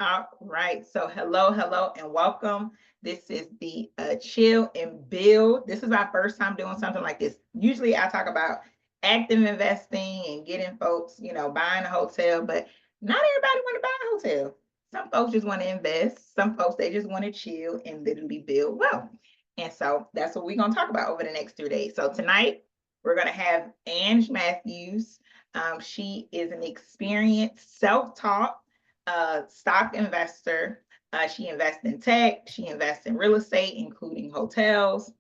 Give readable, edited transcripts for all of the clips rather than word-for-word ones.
All right. So hello, and welcome. This is the Chill and Build. This is my first time doing something like this. Usually I talk about active investing and getting folks, buying a hotel, but not everybody want to buy a hotel. Some folks just want to invest. Some folks, they just want to chill and literally build wealth. And so that's what we're going to talk about over the next 2 days. So tonight we're going to have Ange Matthews. She is an experienced self-taught stock investor. She invests in tech, she invests in real estate, including hotels.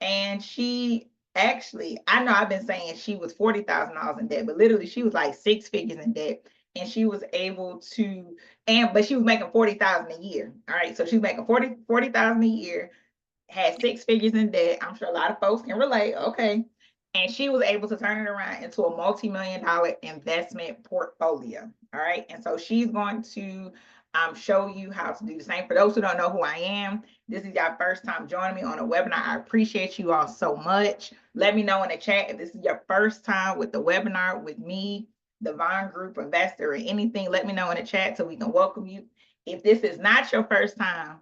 And she actually, I know I've been saying she was $40,000 in debt, but literally she was like six figures in debt. And she was able to, but she was making 40,000 a year. All right. So she was making 40,000 a year, had six figures in debt. I'm sure a lot of folks can relate. Okay. And she was able to turn it around into a multi-million dollar investment portfolio. All right. And so she's going to show you how to do the same. For those who don't know who I am, this is your first time joining me on a webinar. I appreciate you all so much. Let me know in the chat if this is your first time with the webinar with me, the Vaughn Group Investor, or anything. Let me know in the chat so we can welcome you. If this is not your first time,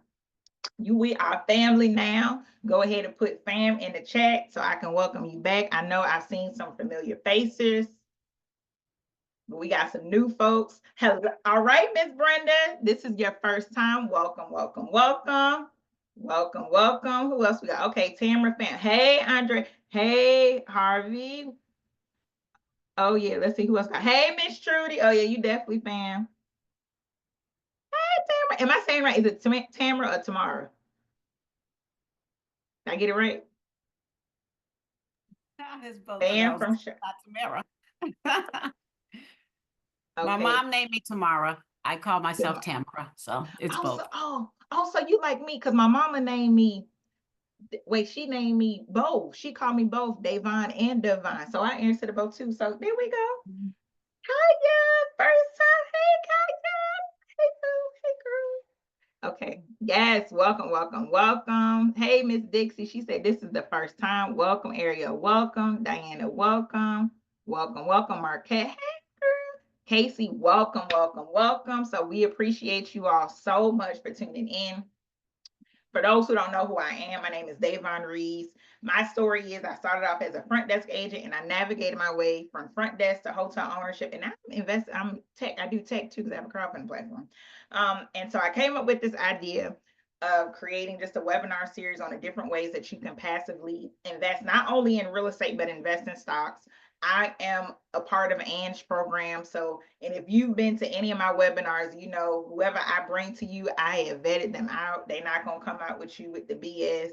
we are family now. Go ahead and put fam in the chat so I can welcome you back. I know I've seen some familiar faces, but we got some new folks. Hello. All right, Miss Brenda, this is your first time. Welcome, welcome, welcome. Welcome, welcome. Who else we got? Okay, Tamara fam. Hey, Andre. Hey, Harvey. Oh, yeah, let's see who else got. Hey, Miss Trudy. Oh, yeah, you definitely fam. Hey, Tamara. Am I saying right? Is it Tamara or Tamara? Did I get it right? It's both of Fam those. from Tamara. My Okay. mom named me Tamara. I call myself Yeah. Tamara, so it's Also, both. so you like me because my mama named me. Wait, she named me both. She called me both Davon and Devon. So I answered to both too. So there we go. Mhm. Hi, yeah. First time. Hey, Kaya. Hey, boo. Hey, girl. Okay. Yes. Welcome, welcome, welcome. Hey, Miss Dixie. She said this is the first time. Welcome, Ariel. Welcome. Diana. Welcome. Welcome, welcome, Marquette. Hey, girl. Casey, welcome, welcome, welcome. So we appreciate you all so much for tuning in. For those who don't know who I am, my name is Davon Reeves. My story is I started off as a front desk agent and I navigated my way from front desk to hotel ownership. And I'm tech, I do tech too because I have a crowdfunding platform. And so I came up with this idea of creating just a webinar series on the different ways that you can passively invest, not only in real estate, but invest in stocks. I am a part of Ange program. So, and if you've been to any of my webinars, you know, whoever I bring to you, I have vetted them out. They're not going to come out with you with the BS.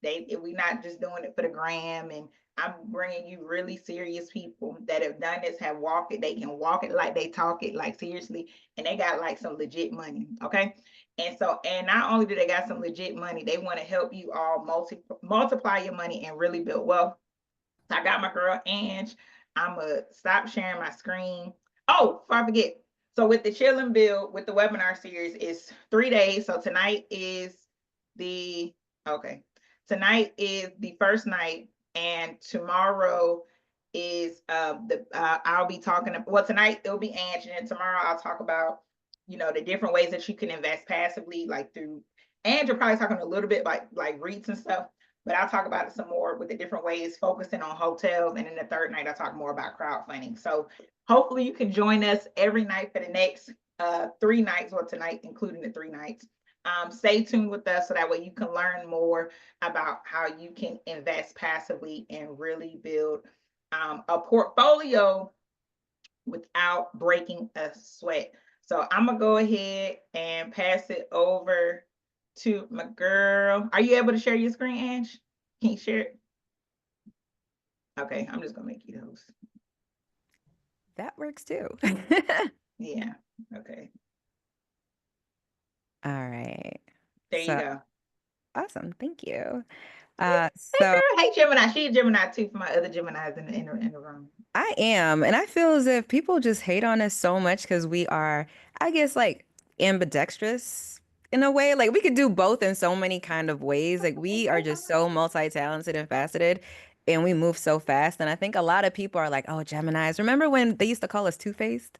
We're not just doing it for the gram. And I'm bringing you really serious people that have done this, have walked it. They can walk it like they talk it, like seriously. And they got like some legit money. Okay. And so, and not only do they got some legit money, they want to help you all multiply your money and really build wealth. I got my girl Ange. I'm gonna stop sharing my screen. Oh, before I forget. So with the chill and build with the webinar series, it's 3 days. So tonight is the okay. Tonight is the first night, and tomorrow is the I'll be talking. Well, tonight it'll be Ange, and then tomorrow I'll talk about the different ways that you can invest passively, like through. And you're probably talking a little bit like REITs and stuff, but I'll talk about it some more with the different ways, focusing on hotels. And then the third night, I'll talk more about crowdfunding. So hopefully you can join us every night for the next 3 nights, or tonight, including the 3 nights. Stay tuned with us so that way you can learn more about how you can invest passively and really build a portfolio without breaking a sweat. So I'm gonna go ahead and pass it over to my girl. Are you able to share your screen, Ange? Can you share it? Okay, I'm just gonna make you the host. That works too. Yeah. Okay. All right. There you So go. awesome. Thank you. Hey So girl. Hey Gemini. She's a Gemini too for my other Geminis in the room. I am, and I feel as if people just hate on us so much because we are, I guess, like ambidextrous in a way. Like we could do both in so many kind of ways. Like we are just so multi-talented and faceted, and we move so fast. And I think a lot of people are like, "Oh, Geminis." Remember when they used to call us two-faced?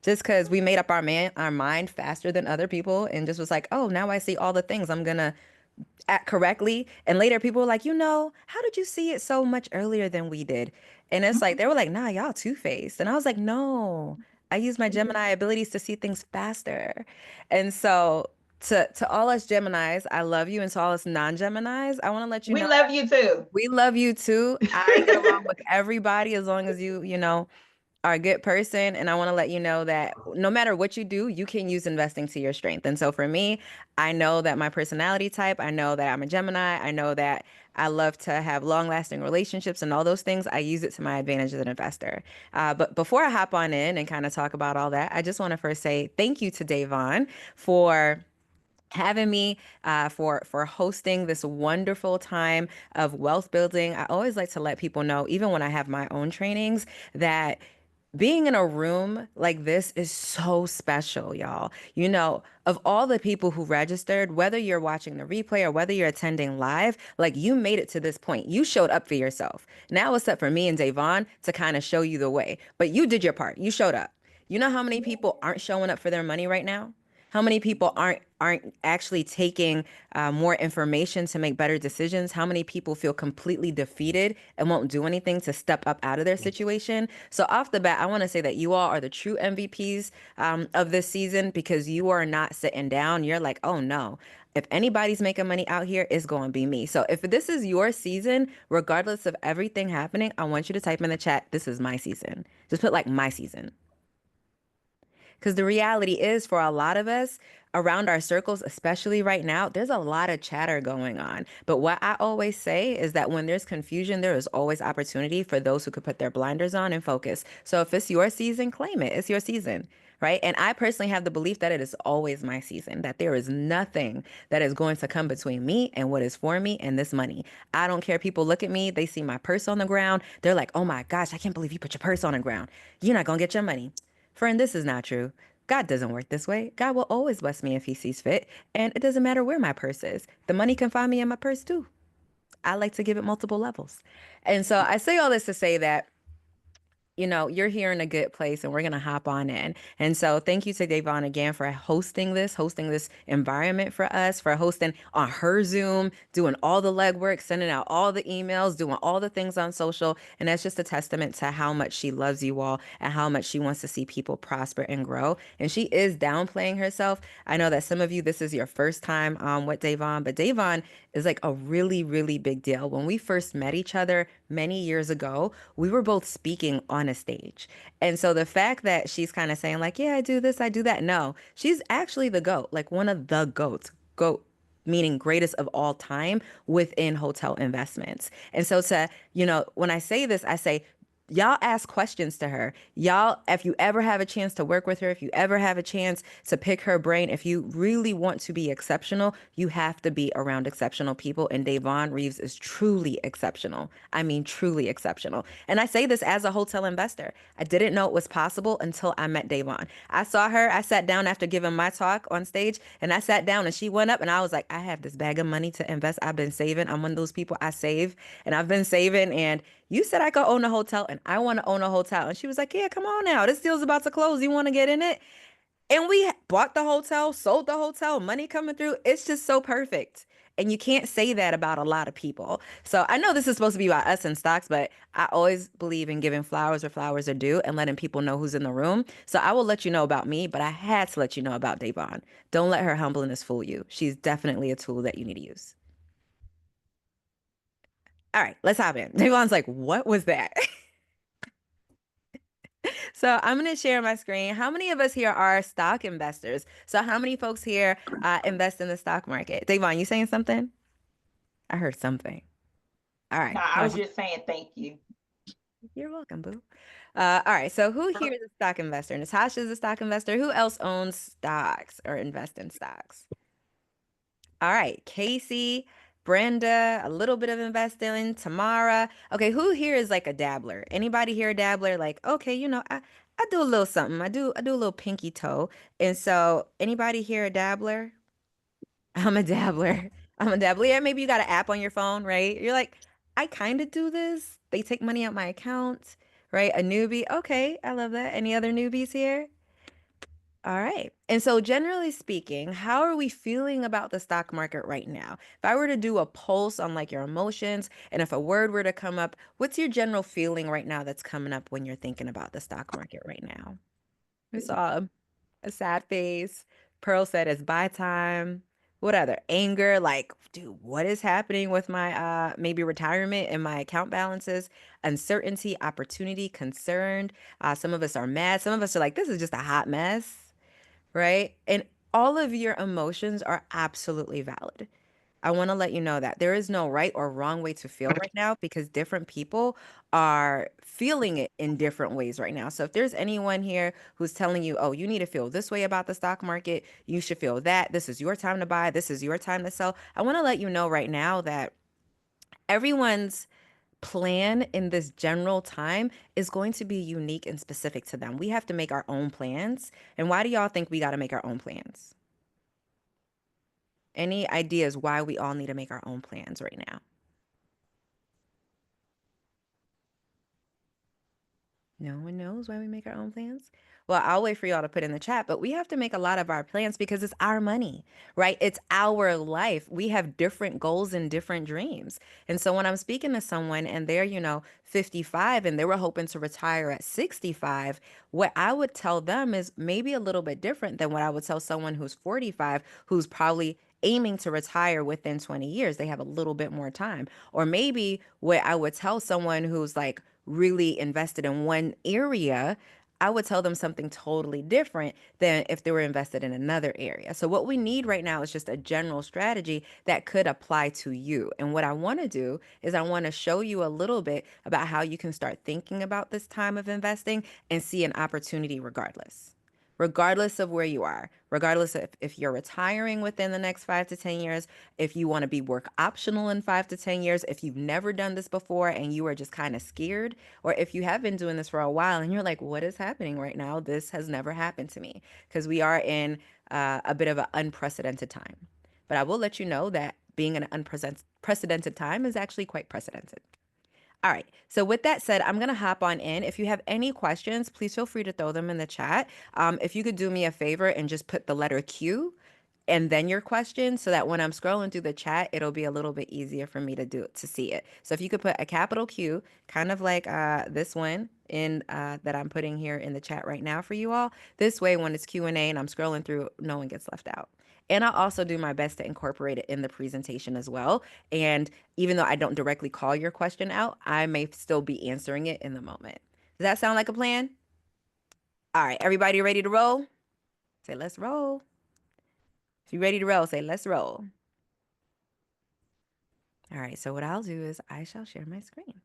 just because we made up our mind faster than other people and just was like, oh, now I see all the things I'm gonna act correctly. And later people were like, how did you see it so much earlier than we did? And it's like, they were like, nah, y'all two-faced. And I was like, no, I use my Gemini abilities to see things faster. And so to all us Geminis, I love you. And to all us non-Geminis, I want to let you We know love you too. we love you too. I get along with everybody as long as you are a good person. And I want to let you know that no matter what you do, you can use investing to your strength. And so for me, I know that my personality type, I know that I'm a Gemini, I know that I love to have long lasting relationships and all those things. I use it to my advantage as an investor. But before I hop on in and kind of talk about all that, I just want to first say thank you to Davon for having me, for hosting this wonderful time of wealth building. I always like to let people know, even when I have my own trainings, that being in a room like this is so special, y'all. Of all the people who registered, whether you're watching the replay or whether you're attending live, like, you made it to this point. You showed up for yourself. Now it's up for me and Davon to kind of show you the way. But you did your part. You showed up. You know how many people aren't showing up for their money right now? How many people aren't actually taking more information to make better decisions? How many people feel completely defeated and won't do anything to step up out of their situation? So off the bat, I want to say that you all are the true MVPs of this season, because you are not sitting down. You're like, oh no, if anybody's making money out here, it's going to be me. So if this is your season, regardless of everything happening, I want you to type in the chat, this is my season. Just put like my season. Because the reality is, for a lot of us around our circles, especially right now, there's a lot of chatter going on. But what I always say is that when there's confusion, there is always opportunity for those who could put their blinders on and focus. So if it's your season, claim it. It's your season, right? And I personally have the belief that it is always my season, that there is nothing that is going to come between me and what is for me and this money. I don't care. People look at me, they see my purse on the ground. They're like, oh my gosh, I can't believe you put your purse on the ground. You're not going to get your money. Friend, this is not true. God doesn't work this way. God will always bless me if he sees fit. And it doesn't matter where my purse is. The money can find me in my purse too. I like to give it multiple levels. And so I say all this to say that you're here in a good place, and we're going to hop on in. And so thank you to Davon again for hosting this environment for us, for hosting on her Zoom, doing all the legwork, sending out all the emails, doing all the things on social. And that's just a testament to how much she loves you all and how much she wants to see people prosper and grow. And she is downplaying herself. I know that some of you, this is your first time with Davon, but Davon is like a really, really big deal. When we first met each other many years ago, we were both speaking on a stage. And so the fact that she's kind of saying like, yeah, I do this, I do that. No, she's actually the GOAT, like one of the GOATs. GOAT meaning greatest of all time within hotel investments. And so when I say this, I say, y'all ask questions to her. Y'all, if you ever have a chance to work with her, if you ever have a chance to pick her brain, if you really want to be exceptional, you have to be around exceptional people. And Davon Reeves is truly exceptional. I mean, truly exceptional. And I say this as a hotel investor. I didn't know it was possible until I met Davon. I saw her. I sat down after giving my talk on stage, and I sat down and she went up and I was like, I have this bag of money to invest. I've been saving. I'm one of those people, I save, and I've been saving. And you said I could own a hotel and I want to own a hotel. And she was like, yeah, come on now. This deal's about to close. You want to get in it? And we bought the hotel, sold the hotel, money coming through. It's just so perfect. And you can't say that about a lot of people. So I know this is supposed to be about us and stocks, but I always believe in giving flowers where flowers are due and letting people know who's in the room. So I will let you know about me, but I had to let you know about Davon. Don't let her humbleness fool you. She's definitely a tool that you need to use. All right, let's hop in. Davon's like, what was that? So I'm going to share my screen. How many of us here are stock investors? So how many folks here invest in the stock market? Davon, you saying something? I heard something. All right. No, I was just saying thank you. You're welcome, boo. All right. So who here is a stock investor? Natasha is a stock investor. Who else owns stocks or invest in stocks? All right. Casey, Brenda, a little bit of investing. Tamara. Okay. Who here is like a dabbler? Anybody here a dabbler? Like, okay, I do a little something. I do a little pinky toe. And so anybody here a dabbler? I'm a dabbler. I'm a dabbler. Yeah, maybe you got an app on your phone, right? You're like, I kind of do this. They take money out my account, right? A newbie. Okay, I love that. Any other newbies here? All right. And so, generally speaking, how are we feeling about the stock market right now? If I were to do a pulse on like your emotions, and if a word were to come up, what's your general feeling right now that's coming up when you're thinking about the stock market right now? We saw a sad face. Pearl said it's buy time. What other? Anger, like, dude, what is happening with my maybe retirement and my account balances? Uncertainty, opportunity, concerned. Some of us are mad. Some of us are like, this is just a hot mess, right? And all of your emotions are absolutely valid. I want to let you know that there is no right or wrong way to feel right now because different people are feeling it in different ways right now. So if there's anyone here who's telling you, oh, you need to feel this way about the stock market, you should feel that. This is your time to buy, this is your time to sell. I want to let you know right now that everyone's plan in this general time is going to be unique and specific to them. We have to make our own plans. And why do y'all think we got to make our own plans? Any ideas why we all need to make our own plans right now? No one knows why we make our own plans? Well, I'll wait for y'all to put in the chat, but we have to make a lot of our plans because it's our money, right? It's our life. We have different goals and different dreams. And so when I'm speaking to someone and they're, 55 and they were hoping to retire at 65, what I would tell them is maybe a little bit different than what I would tell someone who's 45, who's probably aiming to retire within 20 years. They have a little bit more time. Or maybe what I would tell someone who's like, really invested in one area, I would tell them something totally different than if they were invested in another area. So, what we need right now is just a general strategy that could apply to you. And what I want to do is, I want to show you a little bit about how you can start thinking about this time of investing and see an opportunity regardless of where you are, regardless of if you're retiring within the next 5 to 10 years, if you want to be work optional in 5 to 10 years, if you've never done this before and you are just kind of scared, or if you have been doing this for a while and you're like, what is happening right now? This has never happened to me because we are in a bit of an unprecedented time. But I will let you know that being in an unprecedented time is actually quite precedented. All right. So with that said, I'm going to hop on in. If you have any questions, please feel free to throw them in the chat. If you could do me a favor and just put the letter Q and then your question so that when I'm scrolling through the chat, it'll be a little bit easier for me to see it. So if you could put a capital Q, kind of like this one in that I'm putting here in the chat right now for you all. This way, when it's Q&A and I'm scrolling through, no one gets left out. And I'll also do my best to incorporate it in the presentation as well. And even though I don't directly call your question out, I may still be answering it in the moment. Does that sound like a plan? All right, everybody ready to roll? Say, let's roll. If you're ready to roll, say, let's roll. All right, so what I'll do is I shall share my screen.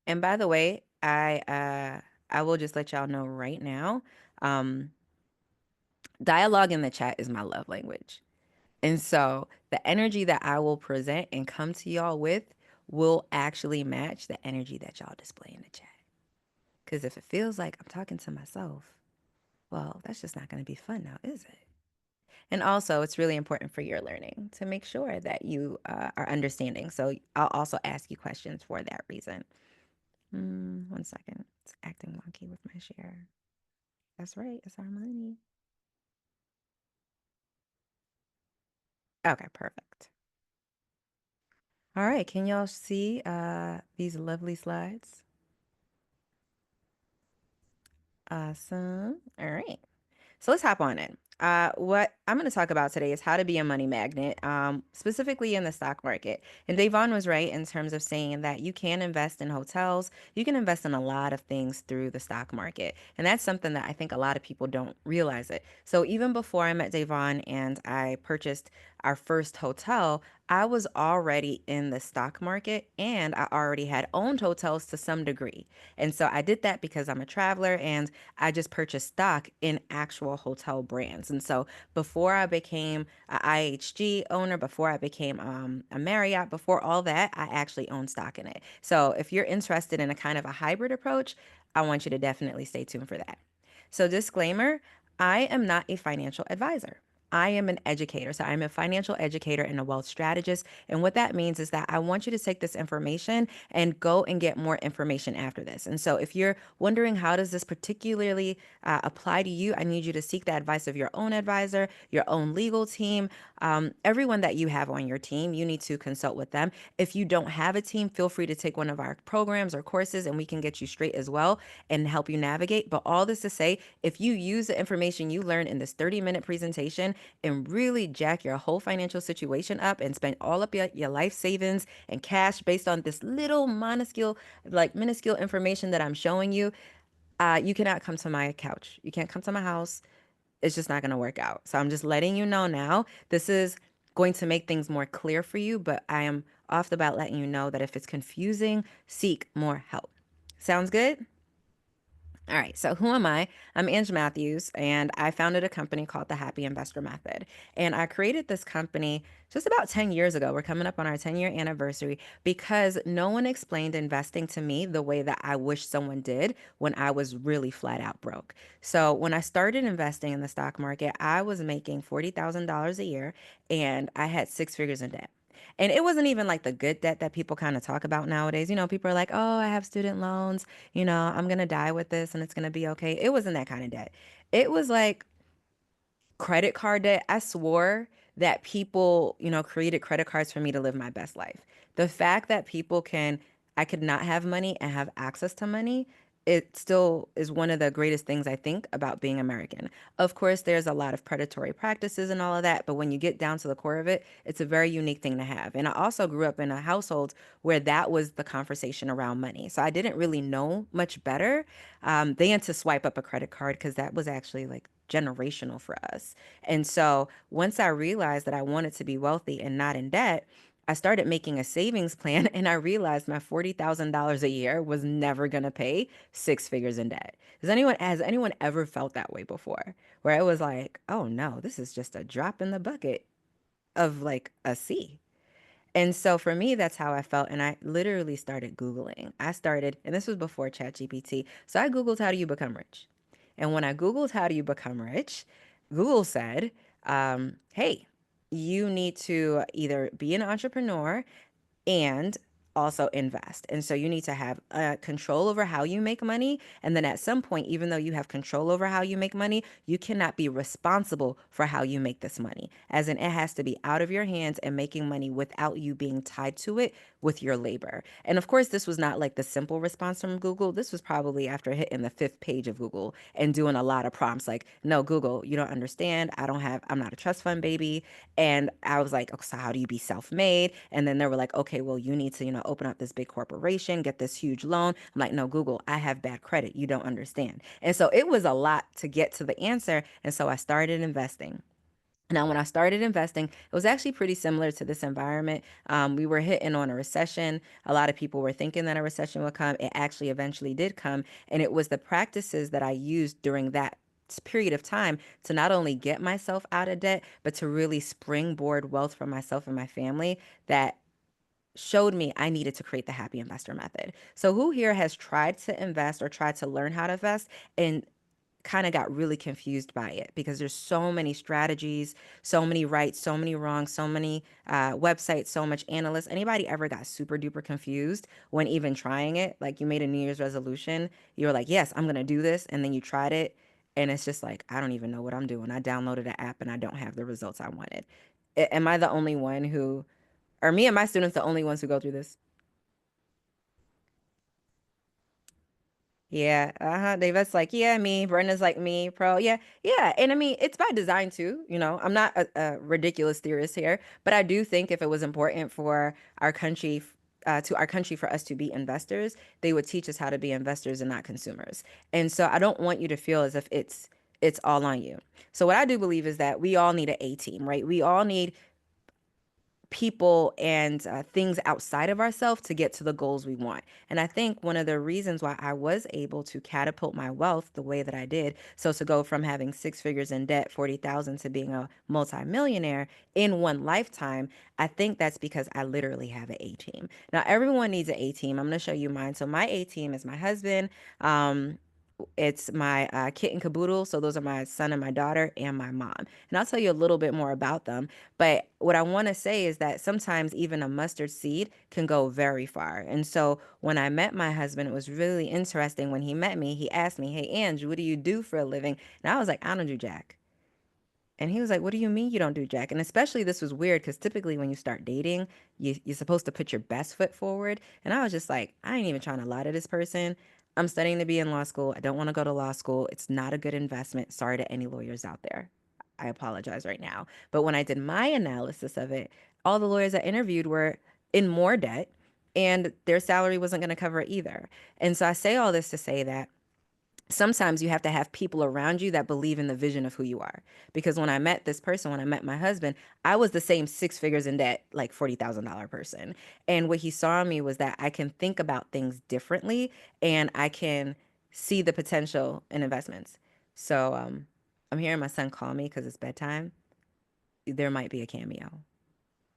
And by the way, I will just let y'all know right now, dialogue in the chat is my love language. And so the energy that I will present and come to y'all with will actually match the energy that y'all display in the chat. Because if it feels like I'm talking to myself, well, that's just not going to be fun now, is it? And also, it's really important for your learning to make sure that you are understanding. So I'll also ask you questions for that reason. 1 second. It's acting wonky with my share. That's right. It's our money. Okay, perfect. All right. Can y'all see these lovely slides? Awesome. All right. So let's hop on in. What I'm going to talk about today is how to be a money magnet, specifically in the stock market. And Davon was right in terms of saying that you can invest in hotels. You can invest in a lot of things through the stock market. And that's something that I think a lot of people don't realize it. So even before I met Davon and I purchased our first hotel, I was already in the stock market and I already had owned hotels to some degree. And so I did that because I'm a traveler and I just purchased stock in actual hotel brands. And so before I became a IHG owner, before I became a Marriott, before all that, I actually owned stock in it. So if you're interested in a kind of a hybrid approach, I want you to definitely stay tuned for that. So disclaimer, I am not a financial advisor. I am an educator. So I'm a financial educator and a wealth strategist. And what that means is that I want you to take this information and go and get more information after this. And so if you're wondering how does this particularly apply to you, I need you to seek the advice of your own advisor, your own legal team, everyone that you have on your team. You need to consult with them. If you don't have a team, feel free to take one of our programs or courses and we can get you straight as well and help you navigate. But all this to say, if you use the information you learned in this 30-minute presentation and really jack your whole financial situation up and spend all of your life savings and cash based on this little minuscule, like minuscule information that I'm showing you, you cannot come to my couch. You can't come to my house. It's just not going to work out. So I'm just letting you know now. This is going to make things more clear for you, but I am off the bat letting you know that if it's confusing, seek more help. Sounds good? All right, so who am I? I'm Ange Matthews, and I founded a company called the Happy Investor Method. And I created this company just about 10 years ago. We're coming up on our 10-year anniversary because no one explained investing to me the way that I wish someone did when I was really flat out broke. So when I started investing in the stock market, I was making $40,000 a year, and I had six figures in debt. And it wasn't even like the good debt that people kind of talk about nowadays. You know, people are like, oh, I have student loans, you know, I'm going to die with this and it's going to be okay. It wasn't that kind of debt. It was like credit card debt. I swore that people, you know, created credit cards for me to live my best life. The fact that I could not have money and have access to money, it still is one of the greatest things I think about being American. Of course, there's a lot of predatory practices and all of that, but when you get down to the core of it, it's a very unique thing to have. And I also grew up in a household where that was the conversation around money. So I didn't really know much better than to swipe up a credit card because that was actually like generational for us. And so once I realized that I wanted to be wealthy and not in debt, I started making a savings plan and I realized my $40,000 a year was never going to pay six figures in debt. Has anyone ever felt that way before? Where it was like, oh no, this is just a drop in the bucket of like a C. And so for me, that's how I felt. And I literally started Googling. And this was before ChatGPT. So I Googled, how do you become rich? And when I Googled, how do you become rich? Google said, hey, you need to either be an entrepreneur and also invest. And so you need to have control over how you make money. And then at some point, even though you have control over how you make money, you cannot be responsible for how you make this money. As in, it has to be out of your hands and making money without you being tied to it with your labor. And of course, this was not like the simple response from Google. This was probably after hitting the fifth page of Google and doing a lot of prompts like, no, Google, you don't understand. I'm not a trust fund baby. And I was like, okay, so how do you be self-made? And then they were like, okay, well, you need to, open up this big corporation, get this huge loan. I'm like, no, Google, I have bad credit. You don't understand. And so it was a lot to get to the answer. And so I started investing. Now, when I started investing, it was actually pretty similar to this environment. We were hitting on a recession. A lot of people were thinking that a recession would come. It actually eventually did come. And it was the practices that I used during that period of time to not only get myself out of debt, but to really springboard wealth for myself and my family that showed me I needed to create the happy investor method. So who here has tried to invest or tried to learn how to invest and kind of got really confused by it because there's so many strategies, so many rights, so many wrongs, so many websites, so much analysts. Anybody ever got super duper confused when even trying it? Like you made a New Year's resolution, you were like, yes, I'm going to do this. And then you tried it. And it's just like, I don't even know what I'm doing. I downloaded an app and I don't have the results I wanted. Am I the only one who, are me and my students the only ones who go through this? Yeah, David's like, yeah, me. Brenda's like me, pro. Yeah, yeah. And I mean, it's by design too. I'm not a ridiculous theorist here, but I do think if it was important for our country, to our country for us to be investors, they would teach us how to be investors and not consumers. And so I don't want you to feel as if it's all on you. So what I do believe is that we all need an A team, right? We all need people and things outside of ourselves to get to the goals we want. And I think one of the reasons why I was able to catapult my wealth the way that I did, so to go from having six figures in debt, 40,000 to being a multimillionaire in one lifetime, I think that's because I literally have an A team. Now everyone needs an A team. I'm going to show you mine. So my A team is my husband, It's my kit and caboodle. So those are my son and my daughter and my mom. And I'll tell you a little bit more about them. But what I want to say is that sometimes even a mustard seed can go very far. And so when I met my husband, it was really interesting. When he met me, he asked me, "Hey, Ange, what do you do for a living?" And I was like, "I don't do jack." And he was like, "What do you mean you don't do jack?" And especially this was weird because typically when you start dating, you're supposed to put your best foot forward. And I was just like, I ain't even trying to lie to this person. I'm studying to be in law school. I don't want to go to law school. It's not a good investment. Sorry to any lawyers out there. I apologize right now. But when I did my analysis of it, all the lawyers I interviewed were in more debt and their salary wasn't going to cover it either. And so I say all this to say that sometimes you have to have people around you that believe in the vision of who you are. Because when I met this person, when I met my husband, I was the same six figures in debt, like $40,000 person. And what he saw in me was that I can think about things differently and I can see the potential in investments. So I'm hearing my son call me because it's bedtime. There might be a cameo.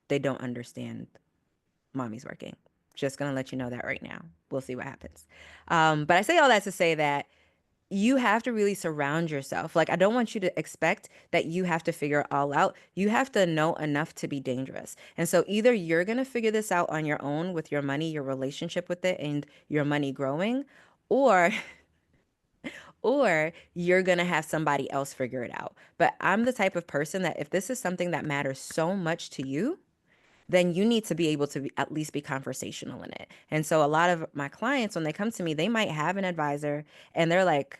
They don't understand mommy's working. Just gonna let you know that right now. We'll see what happens. But I say all that to say that you have to really surround yourself. Like, I don't want you to expect that you have to figure it all out. You have to know enough to be dangerous. And so either you're going to figure this out on your own with your money, your relationship with it, and your money growing, or or you're going to have somebody else figure it out. But I'm the type of person that if this is something that matters so much to you, then you need to be able to at least be conversational in it. And so a lot of my clients, when they come to me, they might have an advisor and they're like,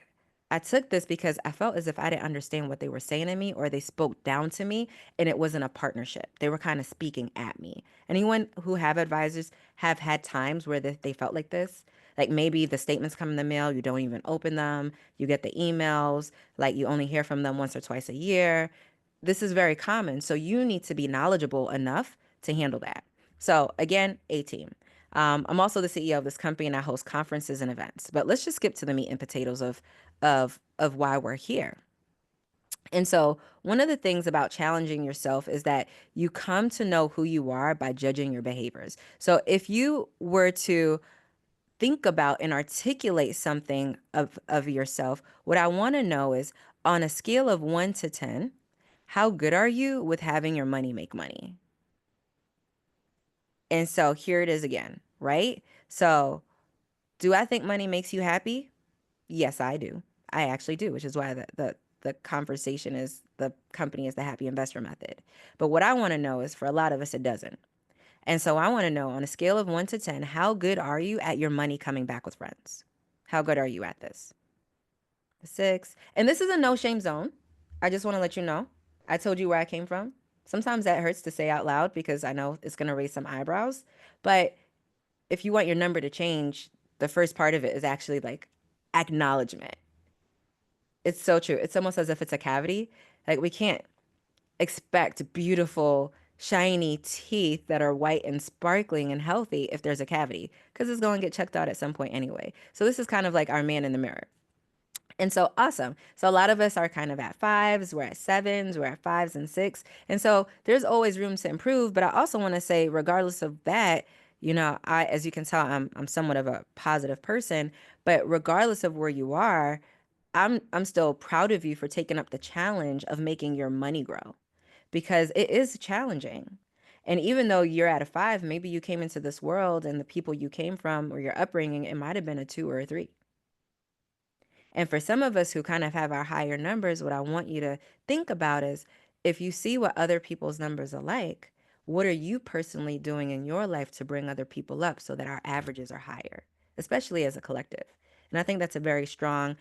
I took this because I felt as if I didn't understand what they were saying to me or they spoke down to me and it wasn't a partnership. They were kind of speaking at me. Anyone who have advisors have had times where they felt like this. Like maybe the statements come in the mail, you don't even open them, you get the emails, like you only hear from them once or twice a year. This is very common. So you need to be knowledgeable enough to handle that. So again, A team. I'm also the CEO of this company and I host conferences and events. But let's just skip to the meat and potatoes of why we're here. And so one of the things about challenging yourself is that you come to know who you are by judging your behaviors. So if you were to think about and articulate something of yourself, what I want to know is on a scale of 1 to 10, how good are you with having your money make money? And so here it is again, right? So, do I think money makes you happy? Yes, I do. I actually do, which is why the conversation is the company is the Happy Investor Method. But what I want to know is for a lot of us, it doesn't. And so I want to know on a scale of 1 to 10, how good are you at your money coming back with friends? How good are you at this? A 6. And this is a no shame zone. I just want to let you know. I told you where I came from. Sometimes that hurts to say out loud because I know it's going to raise some eyebrows. But if you want your number to change, the first part of it is actually like acknowledgement. It's so true. It's almost as if it's a cavity. Like we can't expect beautiful, shiny teeth that are white and sparkling and healthy if there's a cavity because it's going to get checked out at some point anyway. So this is kind of like our man in the mirror. And so awesome. So a lot of us are kind of at fives, we're at sevens, we're at fives and six. And so there's always room to improve. But I also want to say, regardless of that, as you can tell, I'm somewhat of a positive person. But regardless of where you are, I'm still proud of you for taking up the challenge of making your money grow because it is challenging. And even though you're at a five, maybe you came into this world and the people you came from or your upbringing, it might have been a two or a three. And for some of us who kind of have our higher numbers, what I want you to think about is if you see what other people's numbers are like, what are you personally doing in your life to bring other people up so that our averages are higher, especially as a collective? And I think that's a very strong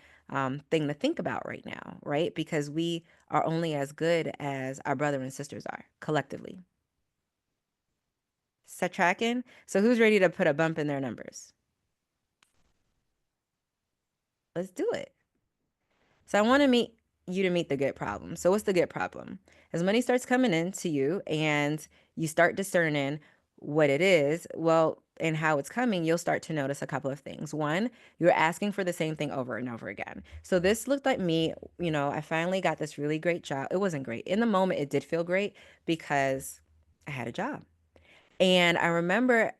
thing to think about right now, right? Because we are only as good as our brother and sisters are collectively. Set tracking? So who's ready to put a bump in their numbers? Let's do it. So I want to meet you to meet the good problem. So what's the good problem? As money starts coming in to you and you start discerning what it is, well, and how it's coming, you'll start to notice a couple of things. One, you're asking for the same thing over and over again. So this looked like me, I finally got this really great job. It wasn't great. In the moment, it did feel great because I had a job. And I remember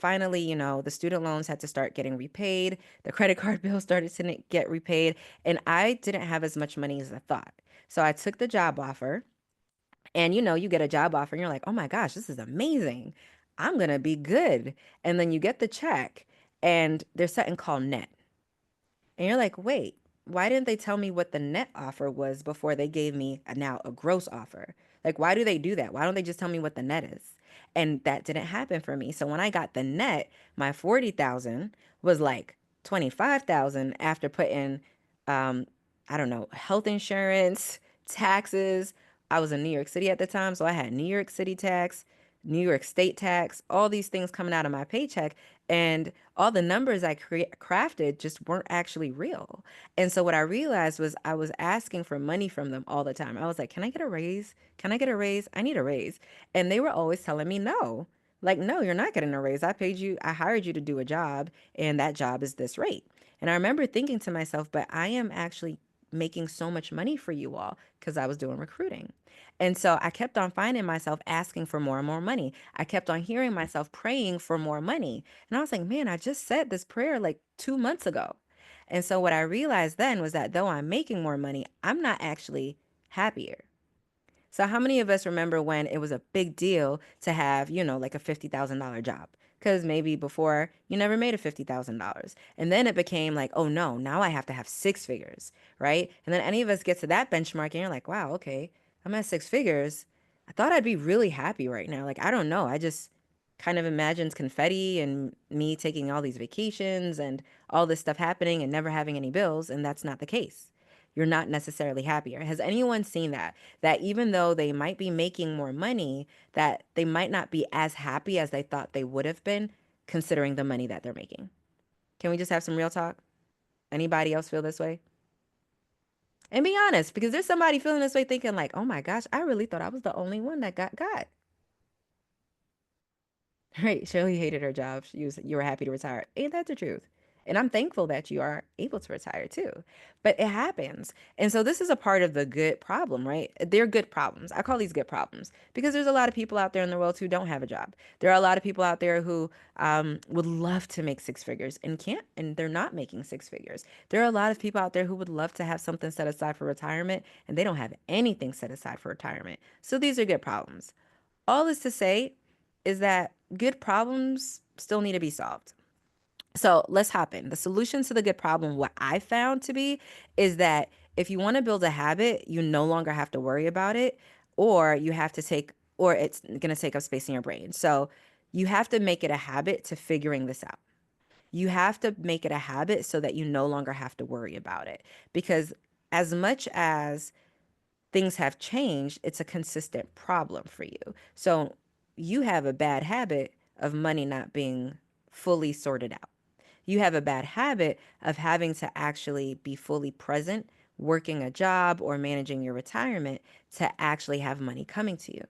finally, the student loans had to start getting repaid. The credit card bill started to get repaid. And I didn't have as much money as I thought. So I took the job offer. And you get a job offer and you're like, oh my gosh, this is amazing. I'm going to be good. And then you get the check and there's something called net. And you're like, wait, why didn't they tell me what the net offer was before they gave me now a gross offer? Like, why do they do that? Why don't they just tell me what the net is? And that didn't happen for me. So when I got the net, my 40,000 was like 25,000 after putting, um, I don't know, health insurance, taxes. I was in New York City at the time, so I had New York City tax, New York state tax, all these things coming out of my paycheck. And all the numbers I crafted just weren't actually real. And so what I realized was I was asking for money from them all the time. I was like, can I get a raise? Can I get a raise? I need a raise. And they were always telling me no. Like, no, you're not getting a raise. I paid you, I hired you to do a job, and that job is this rate. And I remember thinking to myself, but I am actually making so much money for you all because I was doing recruiting. And so I kept on finding myself asking for more and more money. I kept on hearing myself praying for more money. And I was like, man, I just said this prayer like 2 months ago. And so what I realized then was that though I'm making more money, I'm not actually happier. So how many of us remember when it was a big deal to have, like a $50,000 job? Because maybe before you never made a $50,000. And then it became like, oh no, now I have to have six figures, right? And then any of us get to that benchmark and you're like, wow, okay, I'm at six figures. I thought I'd be really happy right now. Like, I don't know. I just kind of imagined confetti and me taking all these vacations and all this stuff happening and never having any bills. And that's not the case. You're not necessarily happier. Has anyone seen that? That even though they might be making more money, that they might not be as happy as they thought they would have been considering the money that they're making. Can we just have some real talk? Anybody else feel this way? And be honest, because there's somebody feeling this way thinking like, oh my gosh, I really thought I was the only one that got. Right, Shirley hated her job. You were happy to retire. Ain't that the truth? And I'm thankful that you are able to retire too. But it happens. And so this is a part of the good problem, right? They're good problems. I call these good problems because there's a lot of people out there in the world who don't have a job. There are a lot of people out there who would love to make six figures and can't, and they're not making six figures. There are a lot of people out there who would love to have something set aside for retirement, and they don't have anything set aside for retirement. So these are good problems. All this to say is that good problems still need to be solved. So let's hop in. The solution to the good problem, what I found to be, is that if you want to build a habit, you no longer have to worry about it, or you have to take, or it's going to take up space in your brain. So you have to make it a habit to figuring this out. You have to make it a habit so that you no longer have to worry about it. Because as much as things have changed, it's a consistent problem for you. So you have a bad habit of money not being fully sorted out. You have a bad habit of having to actually be fully present, working a job or managing your retirement to actually have money coming to you.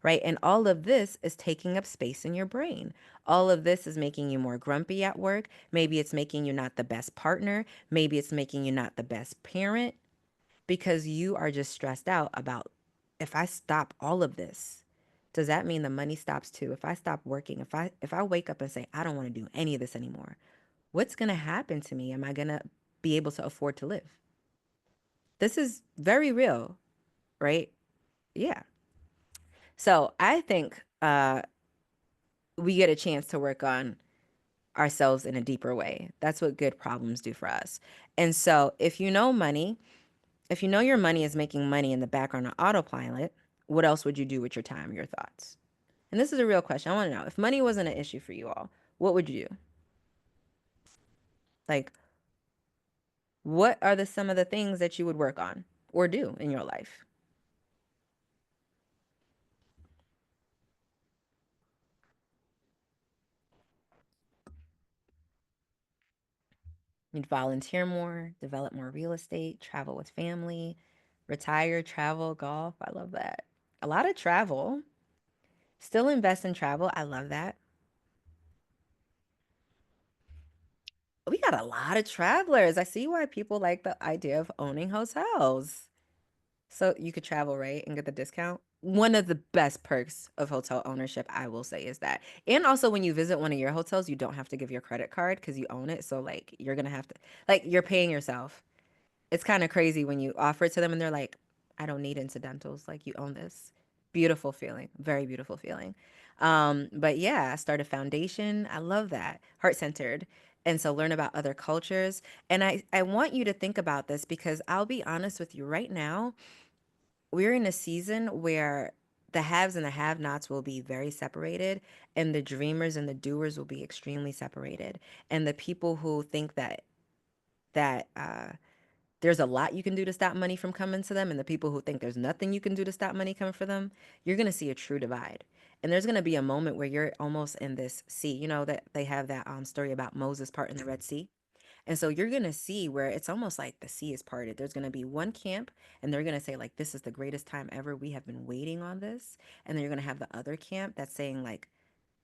Right. And all of this is taking up space in your brain. All of this is making you more grumpy at work. Maybe it's making you not the best partner. Maybe it's making you not the best parent because you are just stressed out about if I stop all of this, does that mean the money stops too? If I stop working, if I wake up and say I don't want to do any of this anymore, what's going to happen to me? Am I going to be able to afford to live? This is very real, right? Yeah. So I think we get a chance to work on ourselves in a deeper way. That's what good problems do for us. And so if you know money, if you know your money is making money in the background on autopilot, what else would you do with your time, your thoughts? And this is a real question. I want to know if money wasn't an issue for you all, what would you do? Like, what are some of the things that you would work on or do in your life? You'd volunteer more, develop more real estate, travel with family, retire, travel, golf. I love that. A lot of travel. Still invest in travel. I love that. We got a lot of travelers. I see why people like the idea of owning hotels. So you could travel, right, and get the discount? one of the best perks of hotel ownership, I will say, is that. And also, when you visit one of your hotels, you don't have to give your credit card because you own it. So, like, you're going to have to, like, you're paying yourself. It's kind of crazy when you offer it to them and they're like, I don't need incidentals. Like, you own this. Beautiful feeling. Very beautiful feeling. But yeah, start a foundation. I love that. Heart centered. And so learn about other cultures. And I want you to think about this because I'll be honest with you right now, we're in a season where the haves and the have nots will be very separated, and the dreamers and the doers will be extremely separated. And the people who think that there's a lot you can do to stop money from coming to them, and the people who think there's nothing you can do to stop money coming for them, you're going to see a true divide. And there's going to be a moment where you're almost in this sea. You know that they have that story about Moses parting the Red Sea. And so you're going to see where it's almost like the sea is parted. There's going to be one camp and they're going to say like, this is the greatest time ever. We have been waiting on this. And then you're going to have the other camp that's saying like,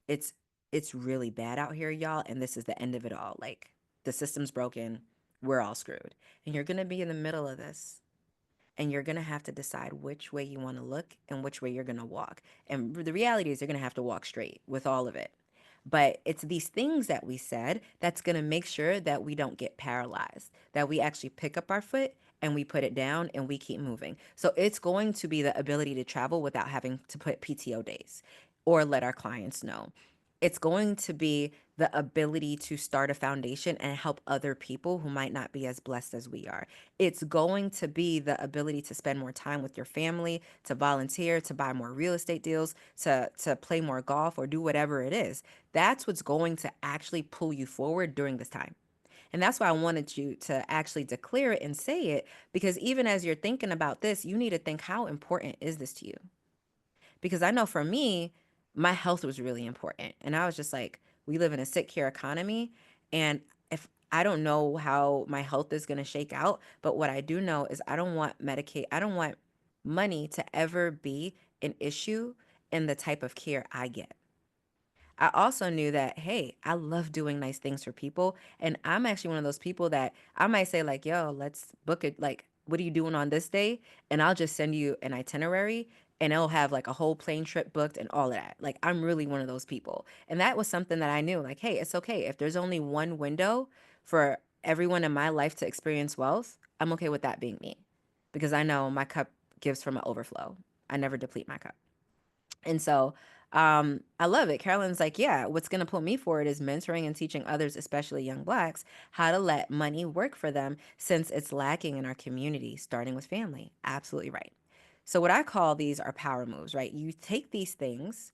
it's it's really bad out here, y'all, and this is the end of it all. Like the system's broken. We're all screwed. And you're going to be in the middle of this and you're going to have to decide which way you want to look and which way you're going to walk. And the reality is you're going to have to walk straight with all of it. But it's these things that we said that's going to make sure that we don't get paralyzed, that we actually pick up our foot and we put it down and we keep moving. So it's going to be the ability to travel without having to put PTO days or let our clients know. It's going to be the ability to start a foundation and help other people who might not be as blessed as we are. It's going to be the ability to spend more time with your family, to volunteer, to buy more real estate deals, to play more golf or do whatever it is. That's what's going to actually pull you forward during this time. And that's why I wanted you to actually declare it and say it, because even as you're thinking about this, you need to think, how important is this to you? Because I know for me, my health was really important. And I was just like, we live in a sick care economy. And if I don't know how my health is going to shake out, but what I do know is I don't want Medicaid, I don't want money to ever be an issue in the type of care I get. I also knew that, hey, I love doing nice things for people. And I'm actually one of those people that I might say, like, yo, let's book it. Like, what are you doing on this day? And I'll just send you an itinerary and it'll have like a whole plane trip booked and all of that. Like, I'm really one of those people. And that was something that I knew, like, hey, it's okay. If there's only one window for everyone in my life to experience wealth, I'm okay with that being me because I know my cup gives from an overflow. I never deplete my cup. And so I love it. Carolyn's like, yeah, what's going to put me forward is mentoring and teaching others, especially young Blacks, how to let money work for them since it's lacking in our community, starting with family. Absolutely right. So, what I call these are power moves, right? You take these things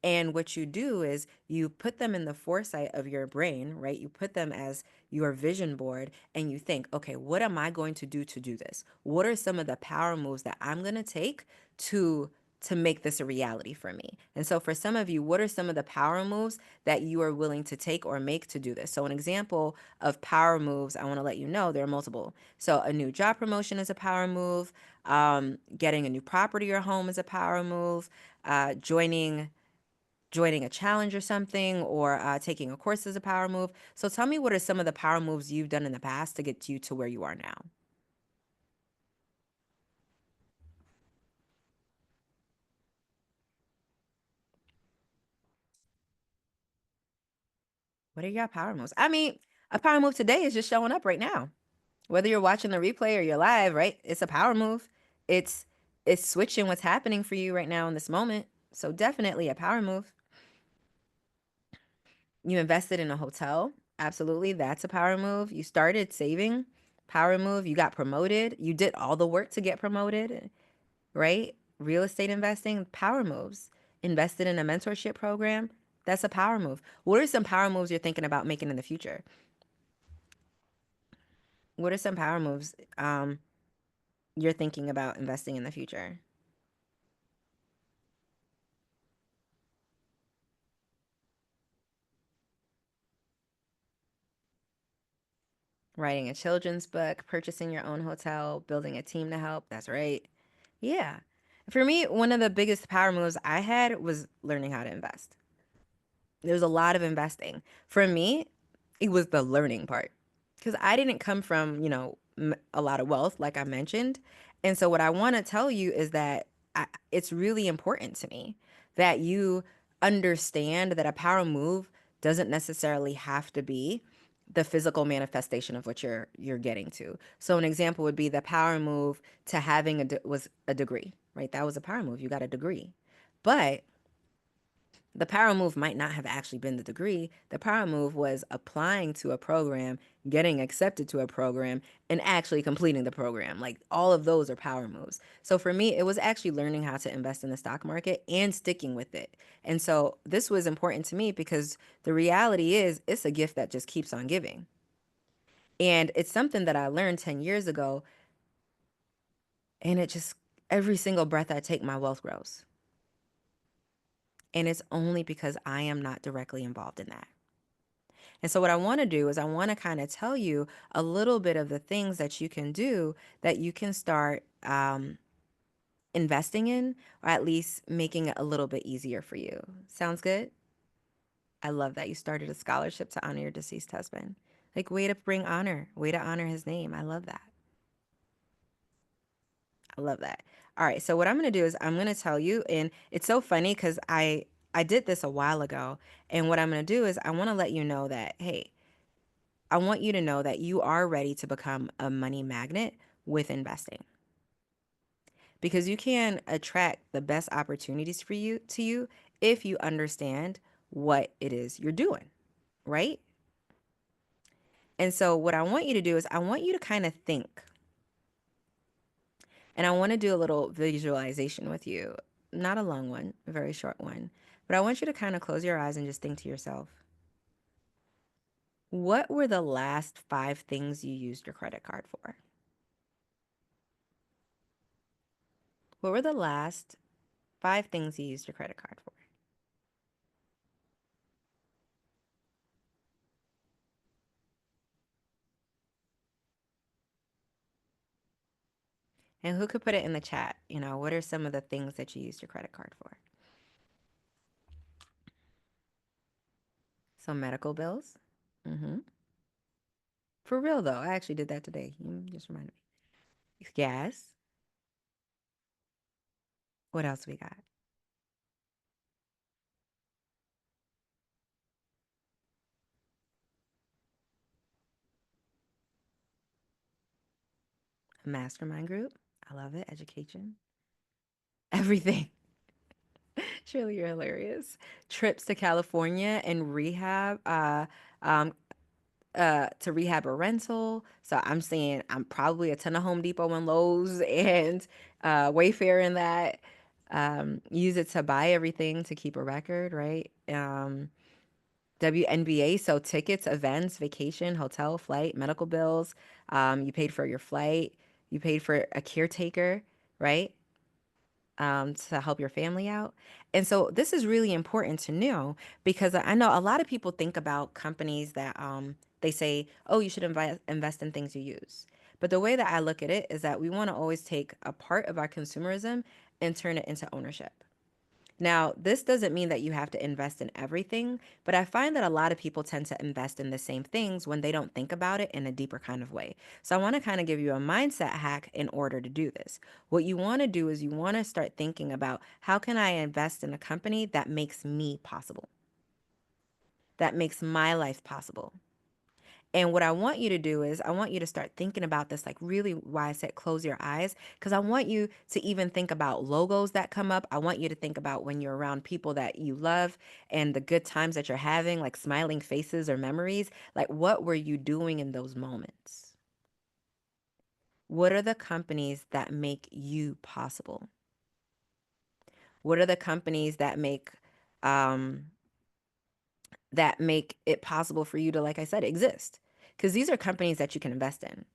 and what you do is you put them in the foresight of your brain, right? You put them as your vision board and you think, okay, what am I going to do this? What are some of the power moves that I'm going to take to make this a reality for me? And so for some of you, what are some of the power moves that you are willing to take or make to do this? So an example of power moves, I want to let you know there are multiple. So a new job promotion is a power move. Getting a new property or home is a power move. Joining a challenge or something, or taking a course is a power move. So tell me, what are some of the power moves you've done in the past to get you to where you are now? What are your power moves? I mean, a power move today is just showing up right now. Whether you're watching the replay or you're live, right? It's a power move. It's it's switching what's happening for you right now in this moment. So definitely a power move. You invested in a hotel. Absolutely, that's a power move. You started saving. Power move. You got promoted. You did all the work to get promoted, right? Real estate investing, power moves. Invested in a mentorship program, that's a power move. What are some power moves you're thinking about making in the future? What are some power moves you're thinking about investing in the future? Writing a children's book, purchasing your own hotel, building a team to help. That's right. Yeah. For me, one of the biggest power moves I had was learning how to invest. There's a lot of investing. For me, it was the learning part because I didn't come from, a lot of wealth, like I mentioned. And so, what I want to tell you is that it's really important to me that you understand that a power move doesn't necessarily have to be the physical manifestation of what you're getting to. So an example would be the power move to having was a degree, right? That was a power move. You got a degree. But the power move might not have actually been the degree. The power move was applying to a program, getting accepted to a program, and actually completing the program. Like all of those are power moves. So for me, it was actually learning how to invest in the stock market and sticking with it. And so this was important to me because the reality is it's a gift that just keeps on giving. And it's something that I learned 10 years ago. And it just, every single breath I take, my wealth grows. And it's only because I am not directly involved in that. And so, what I want to do is, I want to kind of tell you a little bit of the things that you can do that you can start investing in, or at least making it a little bit easier for you. Sounds good? I love that you started a scholarship to honor your deceased husband. Like, way to bring honor, way to honor his name. I love that. I love that. All right. So, what I'm going to do is, I'm going to tell you, and it's so funny because I did this a while ago. And what I'm going to do is, I want to let you know that, hey, I want you to know that you are ready to become a money magnet with investing, because you can attract the best opportunities for you to you if you understand what it is you're doing, right? And so what I want you to do is, I want you to kind of think, and I want to do a little visualization with you. Not a long one, a very short one, but I want you to kind of close your eyes and just think to yourself, what were the last 5 things you used your credit card for? What were the last 5 things you used your credit card for? And who could put it in the chat? What are some of the things that you used your credit card for? So medical bills. Mm-hmm. For real though, I actually did that today. You just reminded me. Gas. What else we got? A mastermind group. I love it. Education. Everything. Surely you're hilarious. Trips to California and rehab. Um, to rehab a rental. So I'm saying I'm probably a ton of Home Depot and Lowe's and Wayfair in that. Use it to buy everything to keep a record, right? WNBA, so tickets, events, vacation, hotel, flight, medical bills. You paid for your flight. You paid for a caretaker, right? To help your family out. And so this is really important to know, because I know a lot of people think about companies that they say, oh, you should invest in things you use. But the way that I look at it is that we want to always take a part of our consumerism and turn it into ownership. Now, this doesn't mean that you have to invest in everything, but I find that a lot of people tend to invest in the same things when they don't think about it in a deeper kind of way. So I want to kind of give you a mindset hack in order to do this. What you want to do is you want to start thinking about, how can I invest in a company that makes me possible, that makes my life possible? And what I want you to do is, I want you to start thinking about this, like really why I said close your eyes, because I want you to even think about logos that come up. I want you to think about when you're around people that you love and the good times that you're having, like smiling faces or memories. Like, what were you doing in those moments? What are the companies that make you possible? What are the companies um, that make it possible for you to, like I said, exist? Because these are companies that you can invest in.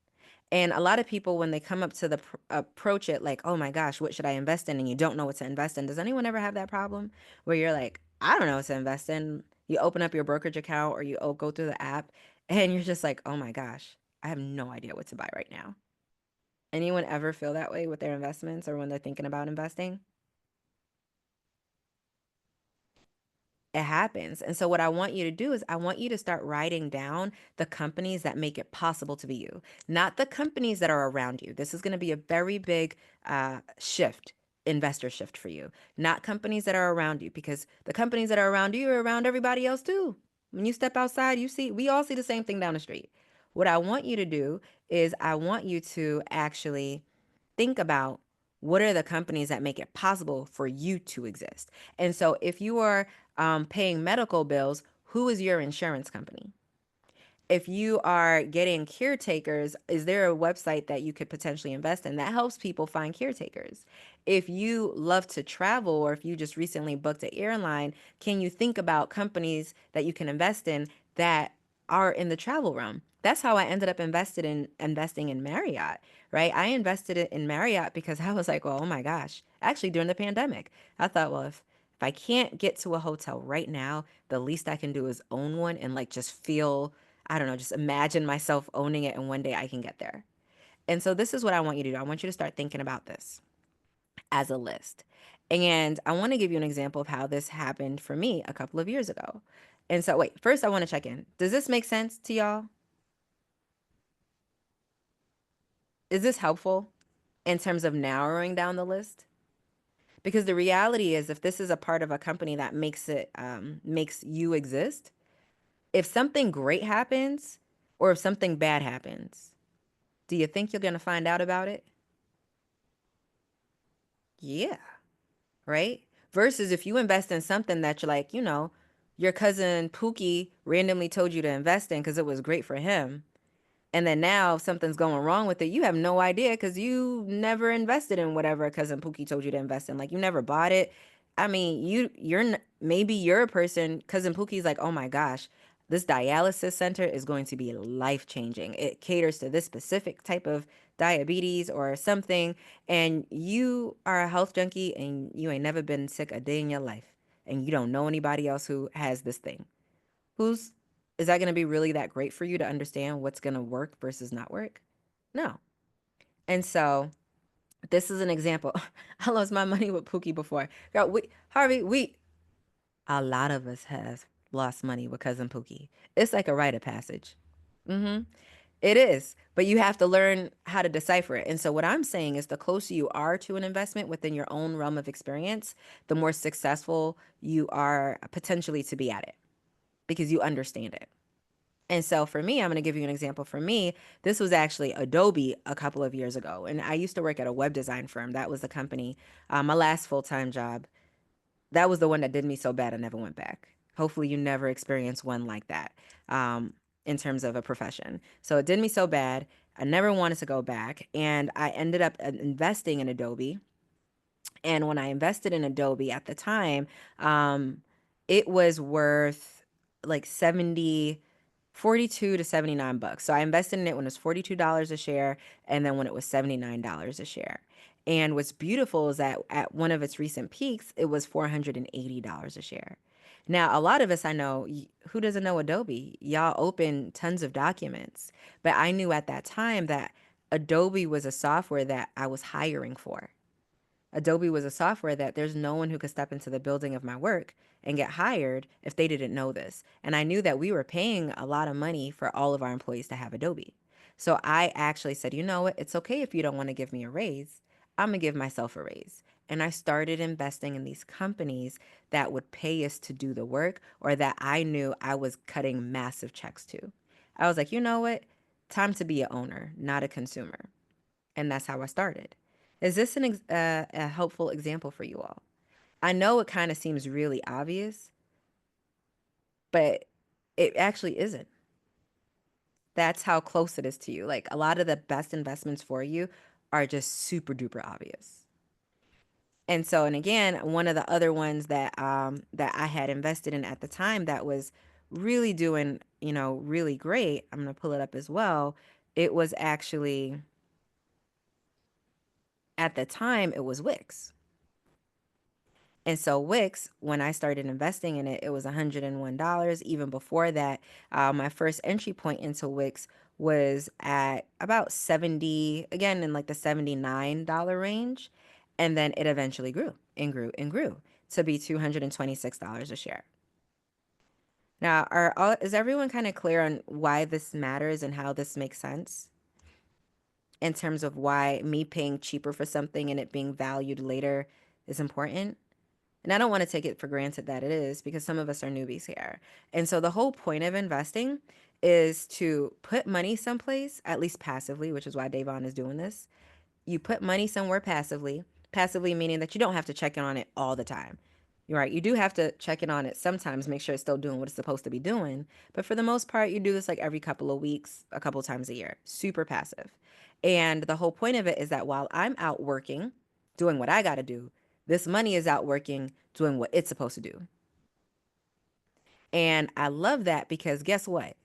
And a lot of people, when they come up to the approach it like, oh my gosh, what should I invest in? And you don't know what to invest in. Does anyone ever have that problem where you're like, I don't know what to invest in? You open up your brokerage account, or you go through the app, and you're just like, oh my gosh, I have no idea what to buy right now. Anyone ever feel that way with their investments or when they're thinking about investing? It happens. And so what I want you to do is, I want you to start writing down the companies that make it possible to be you, not the companies that are around you. This is going to be a very big shift investor shift for you, not companies that are around you, because the companies that are around you are around everybody else too. When you step outside, we all see the same thing down the street. What I want you to do is I want you to actually think about what are the companies that make it possible for you to exist. And so if you are paying medical bills, who is your insurance company? If you are getting caretakers, is there a website that you could potentially invest in that helps people find caretakers? If you love to travel, or if you just recently booked an airline, can you think about companies that you can invest in that are in the travel realm? That's how I ended up investing in Marriott, right? I invested in Marriott because I was like, well, oh my gosh. Actually, during the pandemic, I thought, well, if I can't get to a hotel right now, the least I can do is own one and like just feel, I don't know, just imagine myself owning it and one day I can get there. And so this is what I want you to do. I want you to start thinking about this as a list. And I want to give you an example of how this happened for me a couple of years ago. And so, wait, first I want to check in. Does this make sense to y'all? Is this helpful in terms of narrowing down the list? Because the reality is, if this is a part of a company that makes you exist, if something great happens or if something bad happens, do you think you're going to find out about it? Yeah, right? Versus if you invest in something that you're like, your cousin Pookie randomly told you to invest in because it was great for him. And then now something's going wrong with it. You have no idea because you never invested in whatever cousin Pookie told you to invest in. Like you never bought it. I mean, maybe you're a person, cousin Pookie's like, oh my gosh, this dialysis center is going to be life changing. It caters to this specific type of diabetes or something. And you are a health junkie and you ain't never been sick a day in your life. And you don't know anybody else who has this thing. Who's Is that going to be really that great for you to understand what's going to work versus not work? No. And so this is an example. I lost my money with Pookie before. Girl, a lot of us have lost money with cousin Pookie. It's like a rite of passage. Mm-hmm. It is, but you have to learn how to decipher it. And so what I'm saying is the closer you are to an investment within your own realm of experience, the more successful you are potentially to be at it because you understand it. And so for me, I'm going to give you an example. For me, this was actually Adobe a couple of years ago. And I used to work at a web design firm. That was the company, my last full-time job. That was the one that did me so bad I never went back. Hopefully you never experience one like that in terms of a profession. So it did me so bad. I never wanted to go back. And I ended up investing in Adobe. And when I invested in Adobe at the time, it was worth like 42 to 79 bucks. So I invested in it when it was $42 a share and then when it was $79 a share. And what's beautiful is that at one of its recent peaks, it was $480 a share. Now, a lot of us I know, who doesn't know Adobe? Y'all open tons of documents. But I knew at that time that Adobe was a software that I was hiring for. Adobe was a software that there's no one who could step into the building of my work and get hired if they didn't know this. And I knew that we were paying a lot of money for all of our employees to have Adobe. So I actually said, you know what? It's okay if you don't want to give me a raise. I'm going to give myself a raise. And I started investing in these companies that would pay us to do the work or that I knew I was cutting massive checks to. I was like, you know what? Time to be an owner, not a consumer. And that's how I started. Is this a helpful example for you all? I know it kind of seems really obvious, but it actually isn't. That's how close it is to you. Like a lot of the best investments for you are just super duper obvious. And so, and again, one of the other ones that I had invested in at the time that was really doing, really great. I'm gonna pull it up as well. It was actually at the time it was Wix. And so Wix, when I started investing in it, it was $101. Even before that, my first entry point into Wix was at about 70, again in like the $79 range. And then it eventually grew and grew and grew to be $226 a share. Now, is everyone kind of clear on why this matters and how this makes sense? in terms of why me paying cheaper for something and it being valued later is important. And I don't want to take it for granted that it is, because some of us are newbies here. And so the whole point of investing is to put money someplace, at least passively, which is why Davon is doing this. You put money somewhere passively, passively meaning that you don't have to check in on it all the time. You're right. You do have to check in on it sometimes, make sure it's still doing what it's supposed to be doing. But for the most part, you do this like every couple of weeks, a couple times a year, super passive. And the whole point of it is that while I'm out working, doing what I got to do, this money is out working, doing what it's supposed to do. And I love that because guess what?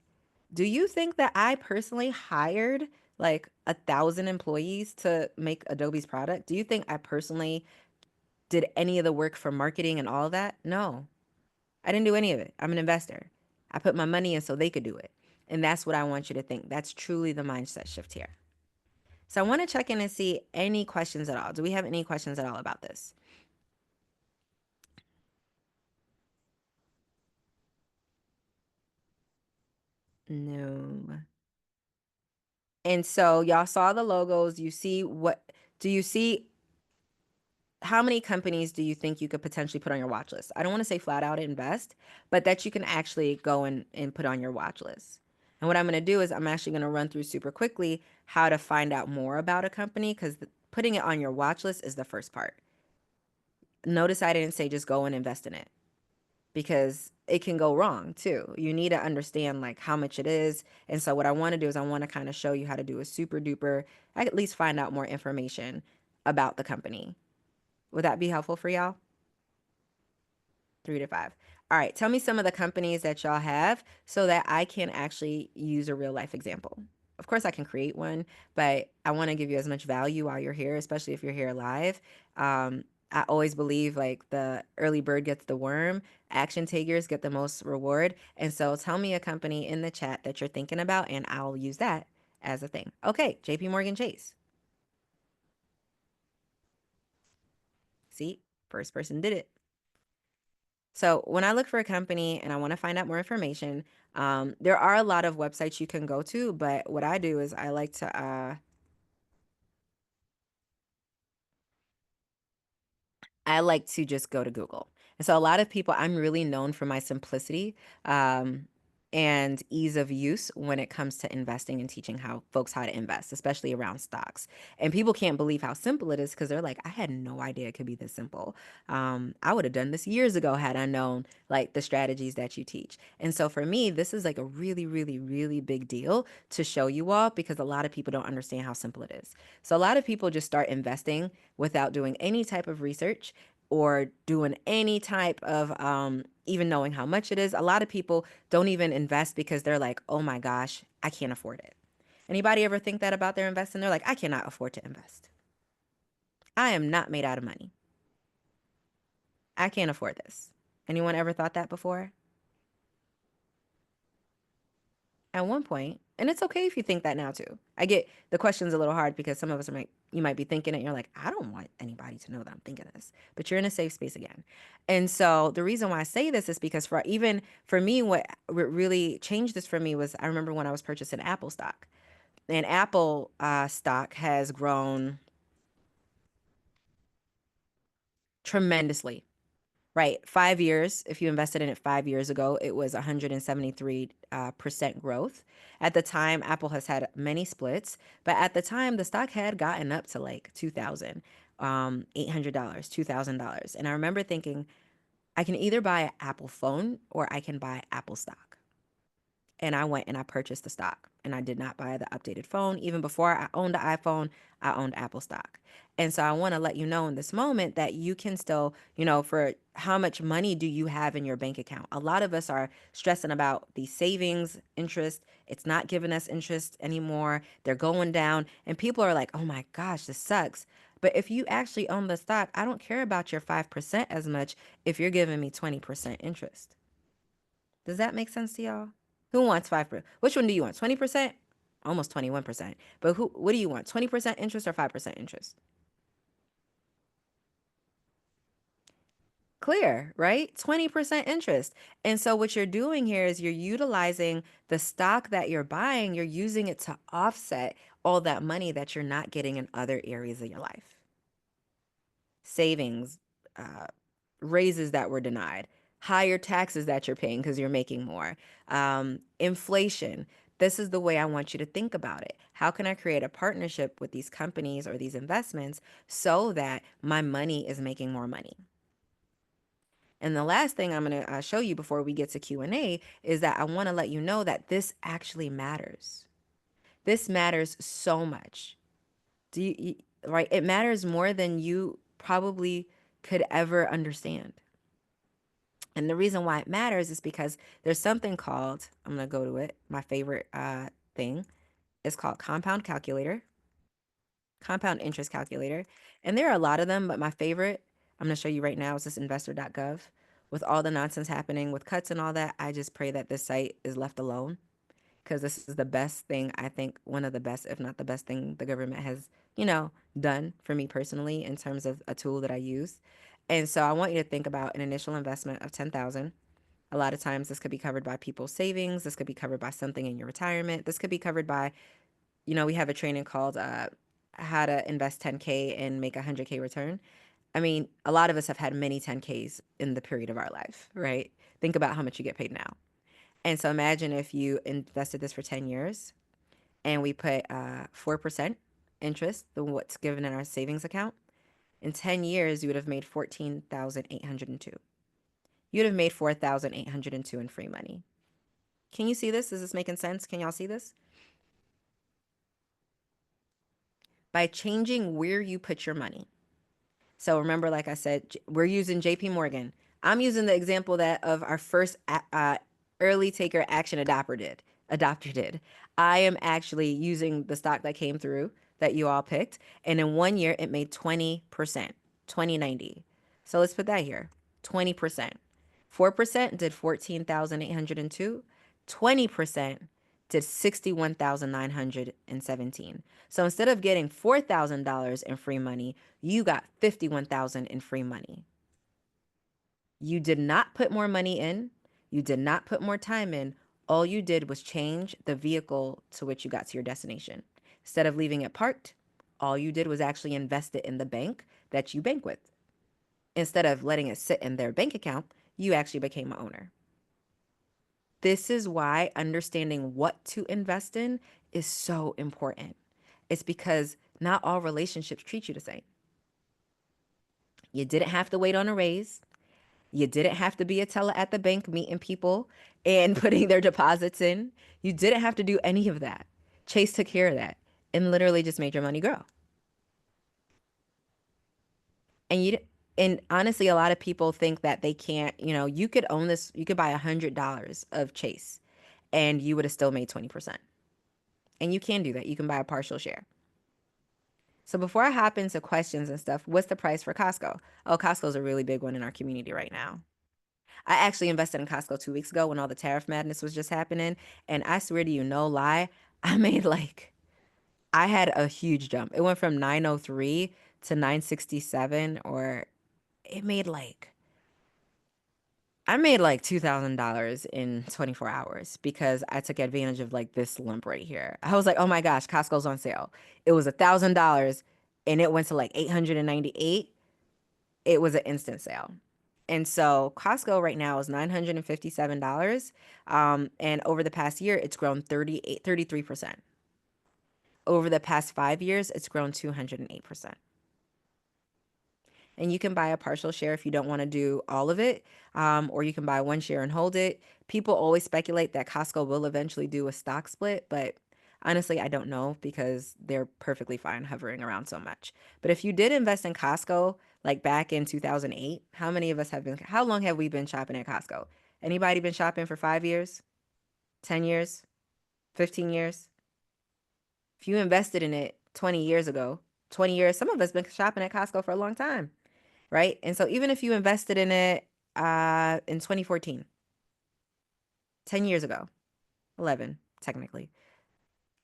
Do you think that I personally hired like 1,000 employees to make Adobe's product? Do you think I personally did any of the work for marketing and all of that? No, I didn't do any of it. I'm an investor. I put my money in so they could do it. And that's what I want you to think. That's truly the mindset shift here. So I want to check in and see any questions at all. Do we have any questions at all about this? No. And so y'all saw the logos. You see do you see how many companies do you think you could potentially put on your watch list? I don't want to say flat out invest, but that you can actually go and put on your watch list. And what I'm going to do is I'm actually going to run through super quickly how to find out more about a company, because putting it on your watch list is the first part. Notice I didn't say just go and invest in it, because it can go wrong too. You need to understand like how much it is. And so what I want to do is I want to kind of show you how to do a super duper, at least find out more information about the company. Would that be helpful for y'all? 3 to 5. All right. Tell me some of the companies that y'all have so that I can actually use a real life example. Of course, I can create one, but I want to give you as much value while you're here, especially if you're here live. I always believe like the early bird gets the worm, action takers get the most reward. And so tell me a company in the chat that you're thinking about, and I'll use that as a thing. Okay. JP Morgan Chase. See, first person did it. So when I look for a company and I want to find out more information, there are a lot of websites you can go to, but what I do is I like to just go to Google. And so a lot of people, I'm really known for my simplicity and ease of use when it comes to investing and teaching folks how to invest, especially around stocks. And people can't believe how simple it is, because they're like, I had no idea it could be this simple. I would have done this years ago had I known like the strategies that you teach. And so for me, this is like a really, really, really big deal to show you all, because a lot of people don't understand how simple it is. So a lot of people just start investing without doing any type of research or doing any type of even knowing how much it is. A lot of people don't even invest because they're like, oh my gosh, I can't afford it. Anybody ever think that about their investing? They're like, I cannot afford to invest. I am not made out of money. I can't afford this. Anyone ever thought that before? At one point, and it's okay if you think that now too. I get the question's a little hard because some of us you might be thinking it and you're like, I don't want anybody to know that I'm thinking this, but you're in a safe space again. And so the reason why I say this is because even for me, what really changed this for me was I remember when I was purchasing Apple stock, and Apple stock has grown tremendously. Right. 5 years, if you invested in it 5 years ago, it was 173% growth. At the time, Apple has had many splits, but at the time, the stock had gotten up to like $2,800, $2,000. And I remember thinking, I can either buy an Apple phone or I can buy Apple stock. And I went and I purchased the stock, and I did not buy the updated phone. Even before I owned the iPhone, I owned Apple stock. And so I want to let you know in this moment that you can still, for how much money do you have in your bank account? A lot of us are stressing about the savings interest. It's not giving us interest anymore. They're going down, and people are like, oh my gosh, this sucks. But if you actually own the stock, I don't care about your 5% as much if you're giving me 20% interest. Does that make sense to y'all? Who wants 5%? Which one do you want? 20%? Almost 21%. But what do you want? 20% interest or 5% interest? Clear, right? 20% interest. And so what you're doing here is you're utilizing the stock that you're buying, you're using it to offset all that money that you're not getting in other areas of your life. Savings, uh, raises that were denied, higher taxes that you're paying because you're making more, inflation. This is the way I want you to think about it. How can I create a partnership with these companies or these investments so that my money is making more money? And the last thing I'm going to show you before we get to Q&A is that I want to let you know that this actually matters. This matters so much. Right? It matters more than you probably could ever understand. And the reason why it matters is because there's something called, I'm going to go to it, my favorite thing. It's called compound interest calculator. And there are a lot of them, but my favorite, I'm going to show you right now, is this investor.gov. With all the nonsense happening with cuts and all that, I just pray that this site is left alone, because this is the best thing, I think, one of the best, if not the best thing the government has, done for me personally in terms of a tool that I use. And so I want you to think about an initial investment of 10,000. A lot of times this could be covered by people's savings. This could be covered by something in your retirement. This could be covered by, we have a training called how to invest 10K and make a 100K return. I mean, a lot of us have had many 10Ks in the period of our life, right? Think about how much you get paid now. And so imagine if you invested this for 10 years and we put 4% interest than what's given in our savings account. In 10 years, you would have made 14,802. You would have made 4,802 in free money. Can you see this? Is this making sense? Can y'all see this? By changing where you put your money. So remember, like I said, we're using JP Morgan. I'm using the example that of our first early taker action adopter did. I am actually using the stock that came through that you all picked. And in 1 year, it made 20%, 2090. So let's put that here, 20%. 4% did 14,802. 20% did 61,917. So instead of getting $4,000 in free money, you got 51,000 in free money. You did not put more money in. You did not put more time in. All you did was change the vehicle to which you got to your destination. Instead of leaving it parked, all you did was actually invest it in the bank that you bank with. Instead of letting it sit in their bank account, you actually became an owner. This is why understanding what to invest in is so important. It's because not all relationships treat you the same. You didn't have to wait on a raise. You didn't have to be a teller at the bank meeting people and putting their deposits in. You didn't have to do any of that. Chase took care of that and literally just made your money grow. And honestly, a lot of people think that they can't, you could own this, you could buy $100 of Chase and you would have still made 20%. And you can do that. You can buy a partial share. So before I hop into questions and stuff, what's the price for Costco? Oh, Costco's a really big one in our community right now. I actually invested in Costco 2 weeks ago when all the tariff madness was just happening. And I swear to you, no lie, I had a huge jump. It went from 903 to 967, or it made I made like $2,000 in 24 hours because I took advantage of this lump right here. I was like, oh my gosh, Costco's on sale. It was $1,000 and it went to like 898. It was an instant sale. And so Costco right now is $957. And over the past year, it's grown 33%. Over the past 5 years, it's grown 208%. And you can buy a partial share if you don't want to do all of it, or you can buy one share and hold it. People always speculate that Costco will eventually do a stock split, but honestly, I don't know because they're perfectly fine hovering around so much. But if you did invest in Costco, like back in 2008, how long have we been shopping at Costco? Anybody been shopping for 5 years, 10 years, 15 years? If you invested in it 20 years ago, 20 years, some of us been shopping at Costco for a long time. Right? And so even if you invested in it in 2014, 10 years ago, 11 technically,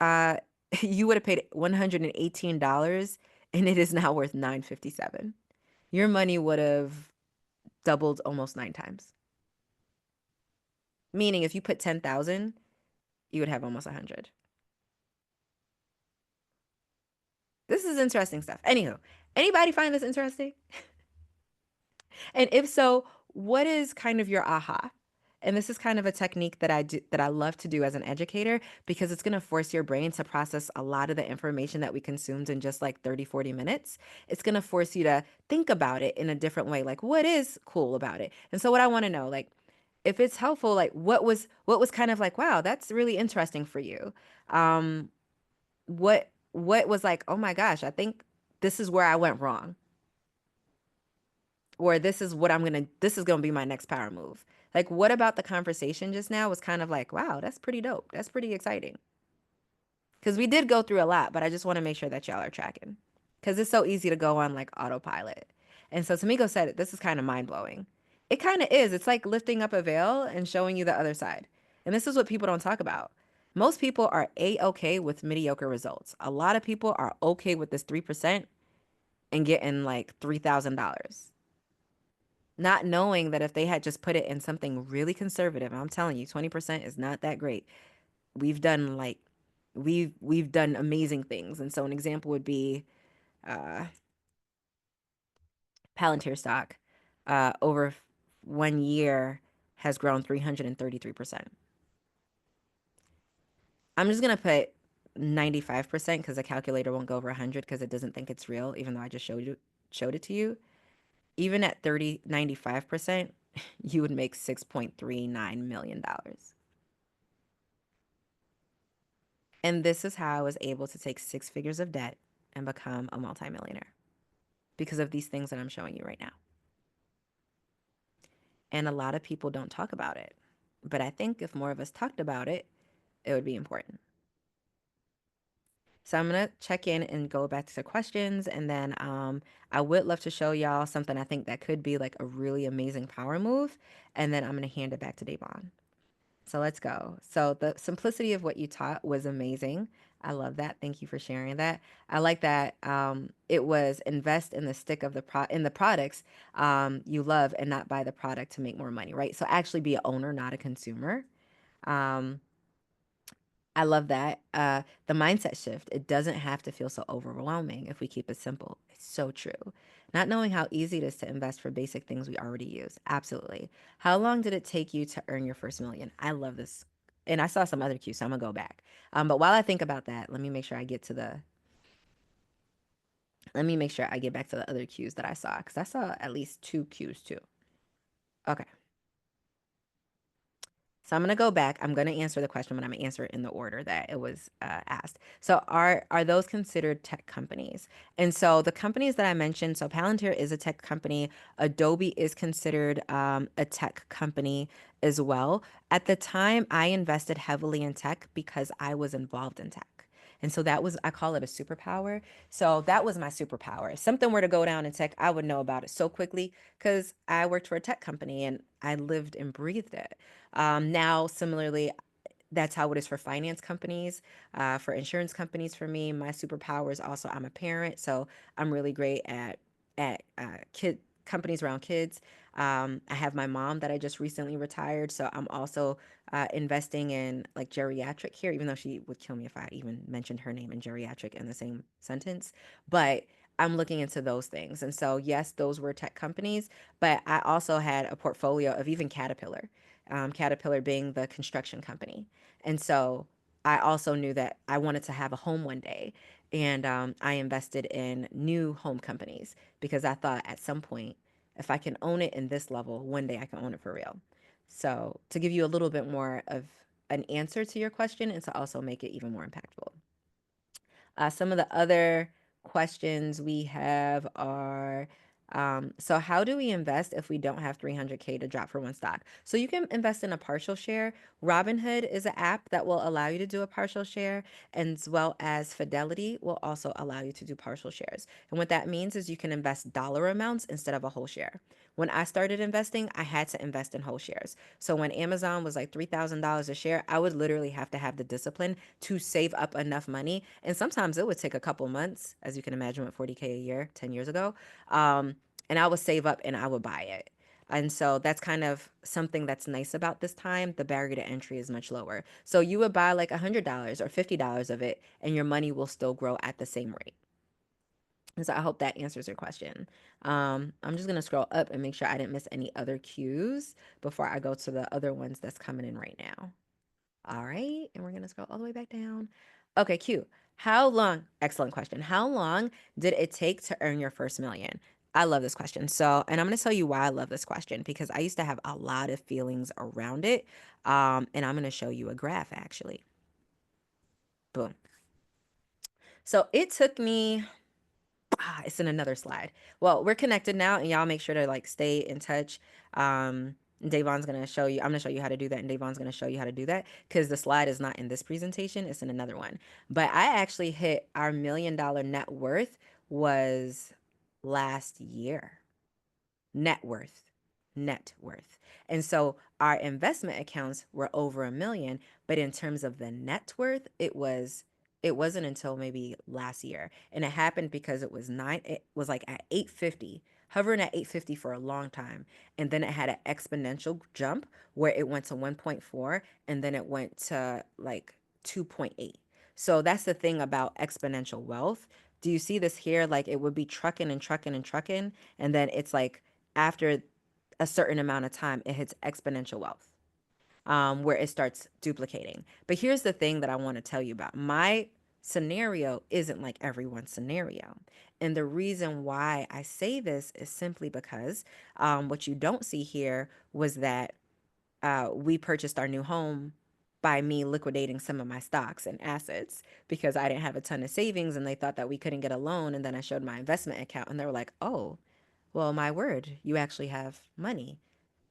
uh, you would have paid $118 and it is now worth $957. Your money would have doubled almost 9 times. Meaning if you put 10,000, you would have almost 100. This is interesting stuff. Anywho, anybody find this interesting? And if so, what is kind of your aha? And this is kind of a technique that I do that I love to do as an educator because it's going to force your brain to process a lot of the information that we consumed in just like 30, 40 minutes. It's going to force you to think about it in a different way. Like what is cool about it? And so what I want to know, like if it's helpful, like what was kind of like, wow, that's really interesting for you. Um what was like, oh my gosh, I think this is where I went wrong, or this is gonna be my next power move. Like, what about the conversation just now was kind of like, wow, that's pretty dope. That's pretty exciting. Because we did go through a lot, but I just want to make sure that y'all are tracking. Because it's so easy to go on like autopilot. And so Tamiko said it, this is kind of mind blowing. It kind of is. It's like lifting up a veil and showing you the other side. And this is what people don't talk about. Most people are A-okay with mediocre results. A lot of people are okay with this 3% and getting like $3,000. Not knowing that if they had just put it in something really conservative, I'm telling you, 20% is not that great. We've done like we've done amazing things. And so an example would be uh Palantir stock over 1 year has grown 333%. I'm just gonna put 95% because the calculator won't go over 100 because it doesn't think it's real, even though I just showed it to you. Even at 95%, you would make $6.39 million. And this is how I was able to take 6 figures of debt and become a multimillionaire because of these things that I'm showing you right now. And a lot of people don't talk about it. But I think if more of us talked about it, it would be important. So I'm going to check in and go back to the questions. And then I would love to show y'all something I think that could be like a really amazing power move. And then I'm going to hand it back to Devon. So let's go. So the simplicity of what you taught was amazing. I love that. Thank you for sharing that. I like that it was invest in the stick of in the products you love and not buy the product to make more money, right? So actually be an owner, not a consumer. Um, I love that. The mindset shift, it doesn't have to feel so overwhelming if we keep it simple. It's so true. Not knowing how easy it is to invest for basic things we already use. Absolutely. How long did it take you to earn your first million? I love this. And I saw some other cues, so I'm gonna go back. But while I think about that, let me make sure I get back to the other cues that I saw, because I saw at least 2 cues too. Okay. So I'm going to go back. I'm going to answer the question, but I'm going to answer it in the order that it was asked. So are those considered tech companies? And so the companies that I mentioned, so Palantir is a tech company. Adobe is considered a tech company as well. At the time, I invested heavily in tech because I was involved in tech. And so that was, I call it a superpower. So that was my superpower. If something were to go down in tech, I would know about it so quickly because I worked for a tech company and I lived and breathed it. Now, similarly, that's how it is for finance companies, for insurance companies. For me, my superpower is also I'm a parent, so I'm really great at kid companies around kids. I have my mom that I just recently retired, so I'm also investing in like geriatric care, even though she would kill me if I even mentioned her name and geriatric in the same sentence. But I'm looking into those things, and so yes, those were tech companies, but I also had a portfolio of even Caterpillar. Caterpillar being the construction company. And so I also knew that I wanted to have a home one day. And I invested in new home companies because I thought at some point, if I can own it in this level, one day I can own it for real. So to give you a little bit more of an answer to your question and to also make it even more impactful. Some of the other questions we have are so how do we invest if we don't have 300K to drop for one stock? So you can invest in a partial share. Robinhood is an app that will allow you to do a partial share, and as well as Fidelity will also allow you to do partial shares. And what that means is you can invest dollar amounts instead of a whole share. When I started investing, I had to invest in whole shares. So when Amazon was like $3,000 a share, I would literally have to have the discipline to save up enough money. And sometimes it would take a couple months, as you can imagine, with 40K a year 10 years ago. And I would save up and I would buy it. And so that's kind of something that's nice about this time. The barrier to entry is much lower. So you would buy like $100 or $50 of it, and your money will still grow at the same rate. And so I hope that answers your question. I'm just going to scroll up and make sure I didn't miss any other cues before I go to the other ones that's coming in right now. All right. And we're going to scroll all the way back down. Okay, Q. How long? Excellent question. How long did it take to earn your first million? I love this question. So, and I'm going to tell you why I love this question because I used to have a lot of feelings around it. And I'm going to show you a graph actually. Boom. So it took me it's in another slide. Well, we're connected now, and y'all make sure to like stay in touch. Davon's gonna show you. I'm gonna show you how to do that, and Davon's gonna show you how to do that because the slide is not in this presentation; it's in another one. But I actually hit our $1 million net worth was last year. Net worth, net worth. And so our investment accounts were over 1 million, but in terms of the net worth, it wasn't until maybe last year. And it happened because it was like at 850, hovering at 850 for a long time. And then it had an exponential jump where it went to 1.4 and then it went to like 2.8. So that's the thing about exponential wealth. Do you see this here? Like it would be trucking and trucking and trucking. And then it's like after a certain amount of time, it hits exponential wealth, where it starts duplicating. But here's the thing that I want to tell you about. My scenario isn't like everyone's scenario. And the reason why I say this is simply because what you don't see here was that we purchased our new home by me liquidating some of my stocks and assets because I didn't have a ton of savings and they thought that we couldn't get a loan. And then I showed my investment account and they were like, oh, well, my word, you actually have money.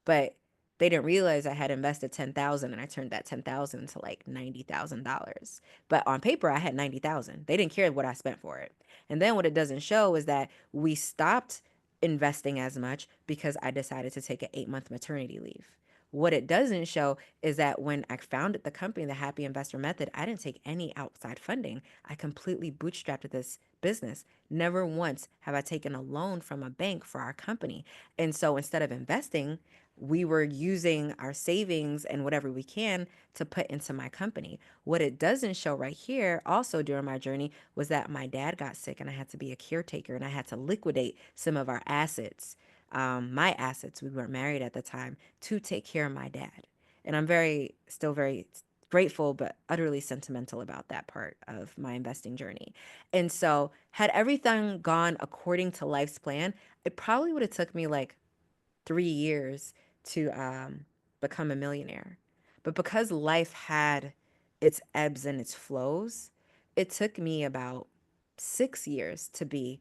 But they didn't realize I had invested 10,000 and I turned that 10,000 to like $90,000. But on paper I had 90,000. They didn't care what I spent for it. And then what it doesn't show is that we stopped investing as much because I decided to take an 8-month maternity leave. What it doesn't show is that when I founded the company, the Happy Investor Method, I didn't take any outside funding. I completely bootstrapped this business. Never once have I taken a loan from a bank for our company. And so instead of investing, we were using our savings and whatever we can to put into my company. What it doesn't show right here, also during my journey, was that my dad got sick and I had to be a caretaker and I had to liquidate some of our assets, my assets, we weren't married at the time, to take care of my dad. And I'm still very grateful, but utterly sentimental about that part of my investing journey. And so, had everything gone according to life's plan, it probably would have took me like 3 years to become a millionaire. But because life had its ebbs and its flows, it took me about 6 years to be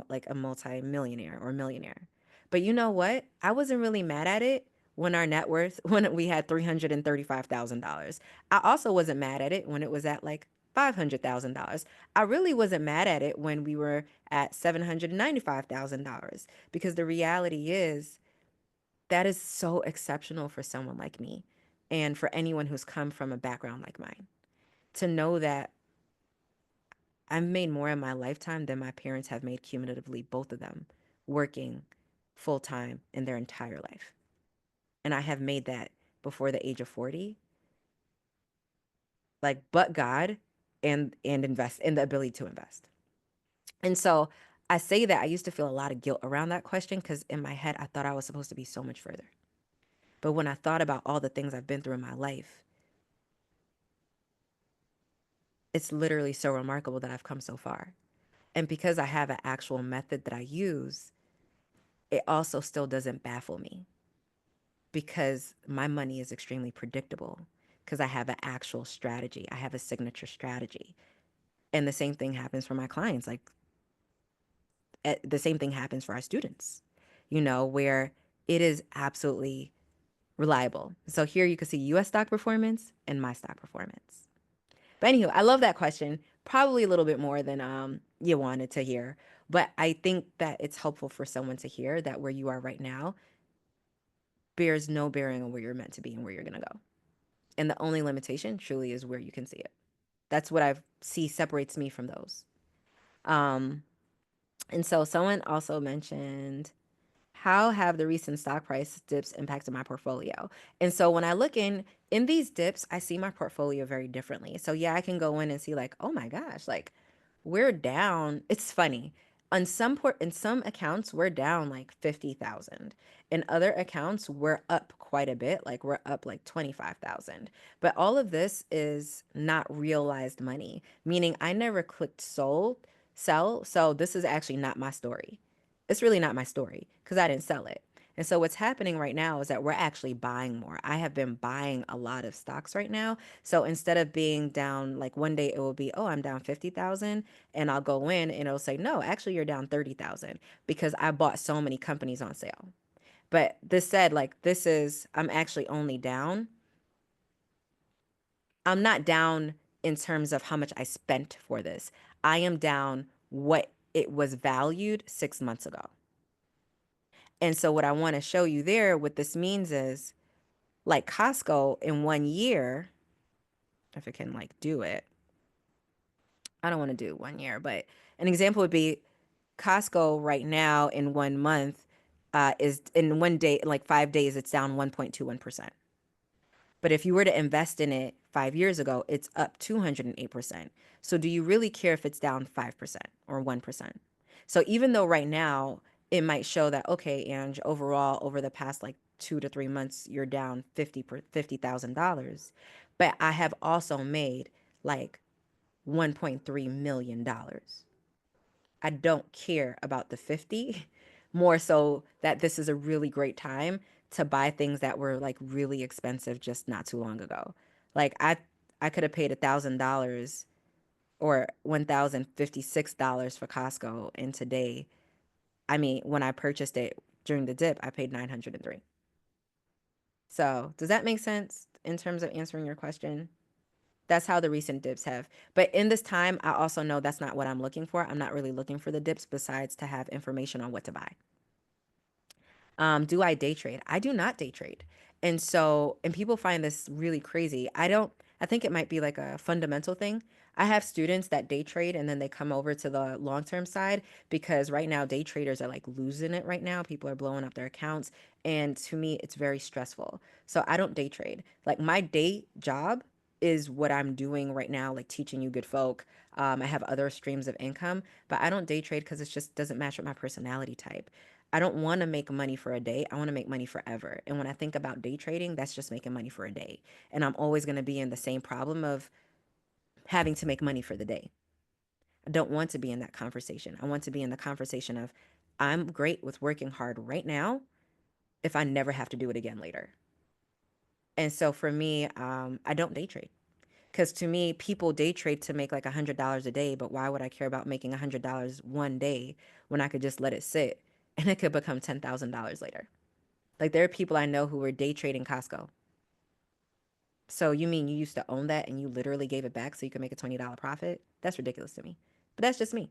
like a multi-millionaire or millionaire. But you know what? I wasn't really mad at it when our net worth, when we had $335,000. I also wasn't mad at it when it was at like $500,000. I really wasn't mad at it when we were at $795,000 because the reality is that is so exceptional for someone like me and for anyone who's come from a background like mine to know that I've made more in my lifetime than my parents have made cumulatively, both of them, working full time in their entire life. And I have made that before the age of 40, like, but God and invest in the ability to invest. And so I say that I used to feel a lot of guilt around that question because in my head, I thought I was supposed to be so much further. But when I thought about all the things I've been through in my life, it's literally so remarkable that I've come so far. And because I have an actual method that I use, it also still doesn't baffle me because my money is extremely predictable because I have an actual strategy. I have a signature strategy. And the same thing happens for my clients. Like the same thing happens for our students, where it is absolutely reliable. So here you can see US stock performance and my stock performance. But anywho, I love that question. Probably a little bit more than you wanted to hear. But I think that it's helpful for someone to hear that where you are right now bears no bearing on where you're meant to be and where you're going to go. And the only limitation truly is where you can see it. That's what I see separates me from those. Um, and so someone also mentioned, how have the recent stock price dips impacted my portfolio? And so when I look in these dips, I see my portfolio very differently. So yeah, I can go in and see like, oh my gosh, like we're down. It's funny. On in some accounts, we're down like 50,000. In other accounts, we're up quite a bit, like we're up like 25,000. But all of this is not realized money, meaning I never clicked sell. So this is actually not my story. It's really not my story because I didn't sell it. And so what's happening right now is that we're actually buying more. I have been buying a lot of stocks right now. So instead of being down, like one day it will be, oh, I'm down 50,000, and I'll go in and it'll say, no, actually you're down 30,000 because I bought so many companies on sale. But this said, like, I'm actually only down. I'm not down in terms of how much I spent for this. I am down what it was valued 6 months ago. And so what I want to show you there, what this means is like Costco in 1 year, if it can like do it, I don't want to do 1 year, but an example would be Costco right now in 1 month is in 1 day, like 5 days, it's down 1.21%. But if you were to invest in it 5 years ago, it's up 208%. So do you really care if it's down 5% or 1%? So even though right now it might show that, okay, Ange, overall over the past like 2 to 3 months, you're down $50,000, but I have also made like $1.3 million. I don't care about the 50, more so that this is a really great time to buy things that were like really expensive just not too long ago. Like I could have paid $1,000 or $1,056 for Costco, and today, I mean, when I purchased it during the dip, I paid 903. So does that make sense in terms of answering your question? That's how the recent dips have. But in this time, I also know that's not what I'm looking for. I'm not really looking for the dips besides to have information on what to buy. Do I day trade? I do not day trade. And people find this really crazy. I think it might be like a fundamental thing. I have students that day trade and then they come over to the long term side because right now day traders are like losing it right now. People are blowing up their accounts. And to me, it's very stressful. So I don't day trade. Like my day job is what I'm doing right now, like teaching you good folk. I have other streams of income, but I don't day trade because it just doesn't match with my personality type. I don't want to make money for a day. I want to make money forever. And when I think about day trading, that's just making money for a day. And I'm always going to be in the same problem of having to make money for the day. I don't want to be in that conversation. I want to be in the conversation of I'm great with working hard right now if I never have to do it again later. And so for me, I don't day trade. Because to me, people day trade to make like $100 a day, but why would I care about making $100 one day when I could just let it sit and it could become $10,000 later? Like there are people I know who were day trading Costco. So you mean you used to own that and you literally gave it back so you could make a $20 profit? That's ridiculous to me. But that's just me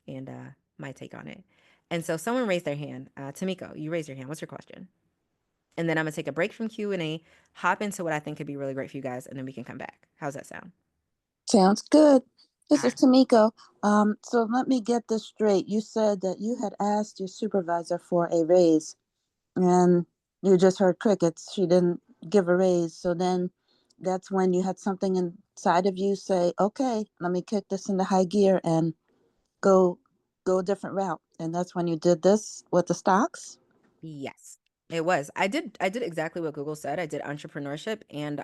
and my take on it. And so someone raised their hand. Tamiko, you raised your hand. What's your question? And then I'm gonna take a break from Q&A, hop into what I think could be really great for you guys, and then we can come back. How's that sound? Sounds good. This All is Tamiko. So let me get this straight. You said that you had asked your supervisor for a raise and you just heard crickets. She didn't give a raise. So then that's when you had something inside of you say, okay, let me kick this into high gear and go a different route. And that's when you did this with the stocks. Yes, it was. I did exactly what Google said. I did entrepreneurship and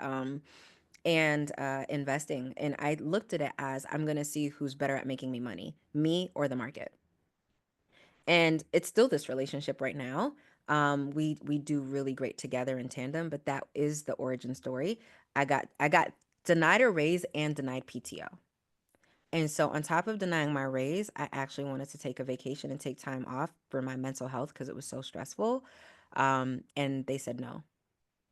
investing, and I looked at it as I'm gonna see who's better at making me money, me or the market. And it's still this relationship right now. We do really great together in tandem, but that is the origin story. I got denied a raise and denied PTO. And so on top of denying my raise, I actually wanted to take a vacation and take time off for my mental health because it was so stressful. And they said no.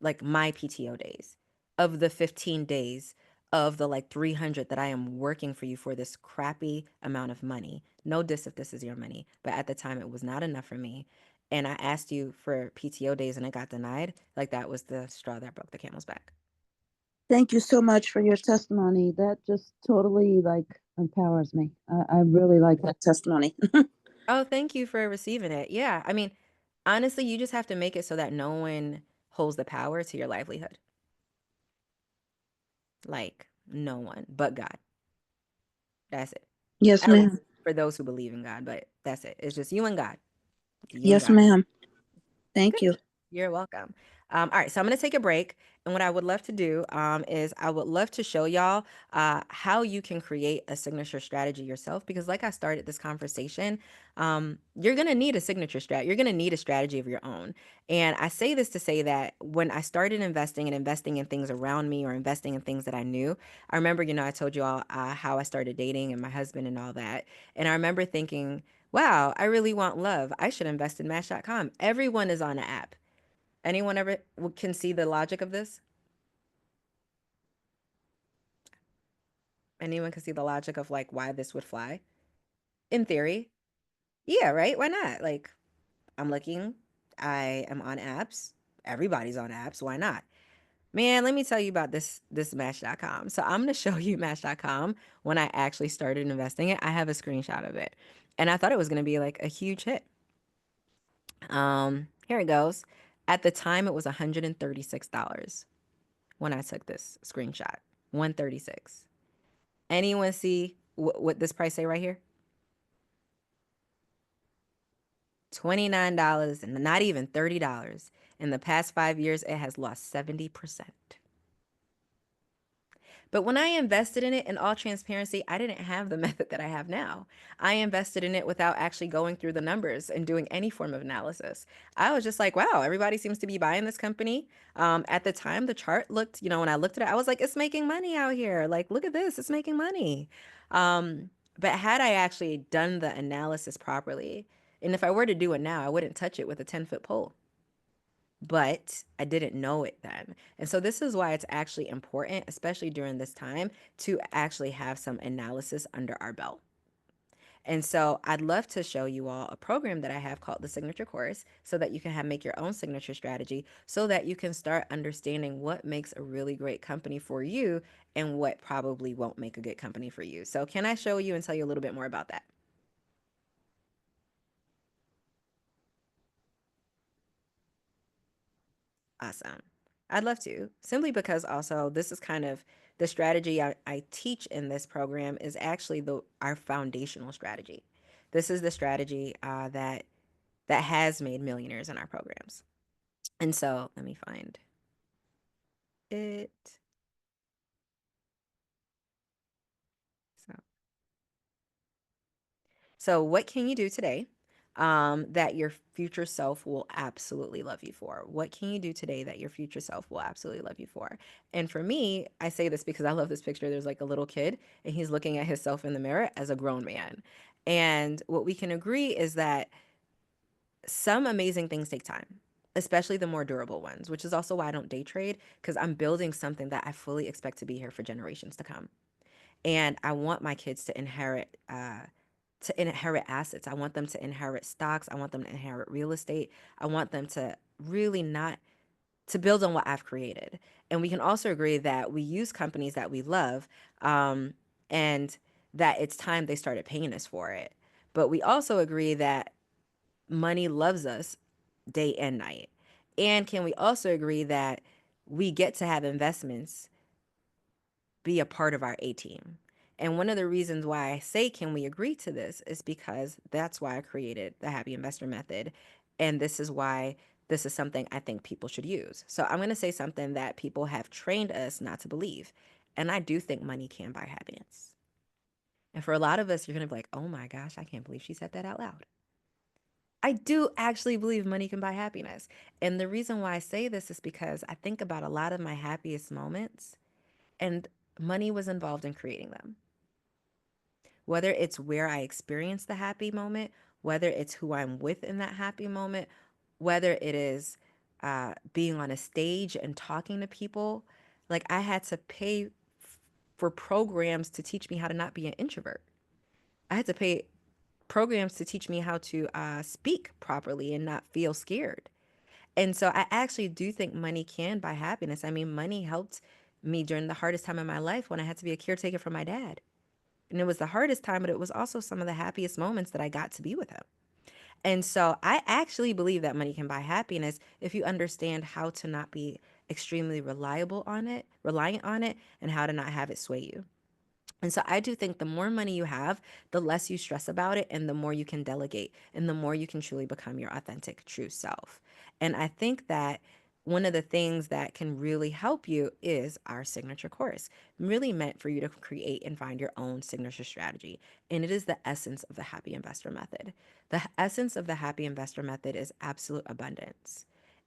Like my PTO days, of the 15 days of the like 300 that I am working for you for this crappy amount of money. No diss if this is your money, but at the time it was not enough for me. And I asked you for PTO days and it got denied. Like that was the straw that broke the camel's back. Thank you so much for your testimony. That just totally like empowers me. I really like that testimony. Oh, thank you for receiving it. Yeah. I mean, honestly, you just have to make it so that no one holds the power to your livelihood. Like no one but God. That's it. Yes, At least ma'am. for those who believe in God, but that's it. It's just you and God. You and Yes, God. ma'am. Thank Good. you. You're welcome. All right, so I'm going to take a break. And what I would love to do is I would love to show y'all how you can create a signature strategy yourself. Because, like I started this conversation, you're going to need a signature strat. You're going to need a strategy of your own. And I say this to say that when I started investing and investing in things around me or investing in things that I knew, I remember, I told you all how I started dating and my husband and all that. And I remember thinking, wow, I really want love. I should invest in Match.com. Everyone is on an app. Anyone ever can see the logic of this? Anyone can see the logic of like why this would fly? In theory, yeah, right? Why not? Like, I'm looking, I am on apps. Everybody's on apps. Why not? Man, let me tell you about this Match.com. So I'm gonna show you Match.com when I actually started investing it. I have a screenshot of it, and I thought it was gonna be like a huge hit. Here it goes. At the time, it was $136 when I took this screenshot. 136. Anyone see what this price say right here? $29 and not even $30. In the past 5 years, it has lost 70%. But when I invested in it, in all transparency, I didn't have the method that I have now. I invested in it without actually going through the numbers and doing any form of analysis. I was just like, wow, everybody seems to be buying this company. At the time, the chart looked, when I looked at it, I was like, it's making money out here. Like, look at this, it's making money. But had I actually done the analysis properly, and if I were to do it now, I wouldn't touch it with a 10-foot pole, but I didn't know it then. And so this is why it's actually important, especially during this time, to actually have some analysis under our belt. And so I'd love to show you all a program that I have called the Signature Course so that you can make your own signature strategy so that you can start understanding what makes a really great company for you and what probably won't make a good company for you. So can I show you and tell you a little bit more about that? Awesome. I'd love to, simply because also this is kind of the strategy I teach in this program is actually our foundational strategy. This is the strategy that has made millionaires in our programs. And so let me find it. So what can you do today that your future self will absolutely love you for? What can you do today that your future self will absolutely love you for? And for me, I say this because I love this picture. There's like a little kid and he's looking at himself in the mirror as a grown man. And what we can agree is that some amazing things take time, especially the more durable ones, which is also why I don't day trade, because I'm building something that I fully expect to be here for generations to come. And I want my kids to inherit assets. I want them to inherit stocks. I want them to inherit real estate. I want them to really not to build on what I've created. And we can also agree that we use companies that we love, and that it's time they started paying us for it. But we also agree that money loves us day and night. And can we also agree that we get to have investments be a part of our A team? And one of the reasons why I say, can we agree to this, is because that's why I created the Happy Investor Method. And this is why this is something I think people should use. So I'm going to say something that people have trained us not to believe. And I do think money can buy happiness. And for a lot of us, you're going to be like, oh my gosh, I can't believe she said that out loud. I do actually believe money can buy happiness. And the reason why I say this is because I think about a lot of my happiest moments, and money was involved in creating them. Whether it's where I experienced the happy moment, whether it's who I'm with in that happy moment, whether it is being on a stage and talking to people, like I had to pay for programs to teach me how to not be an introvert. I had to pay programs to teach me how to speak properly and not feel scared. And so I actually do think money can buy happiness. I mean, money helped me during the hardest time in my life when I had to be a caretaker for my dad. And it was the hardest time, but it was also some of the happiest moments that I got to be with him. And so I actually believe that money can buy happiness if you understand how to not be extremely reliant on it, and how to not have it sway you. And so I do think the more money you have, the less you stress about it and the more you can delegate and the more you can truly become your authentic, true self. And I think that one of the things that can really help you is our signature course, really meant for you to create and find your own signature strategy. And it is the essence of the Happy Investor Method. The essence of the Happy Investor Method is absolute abundance.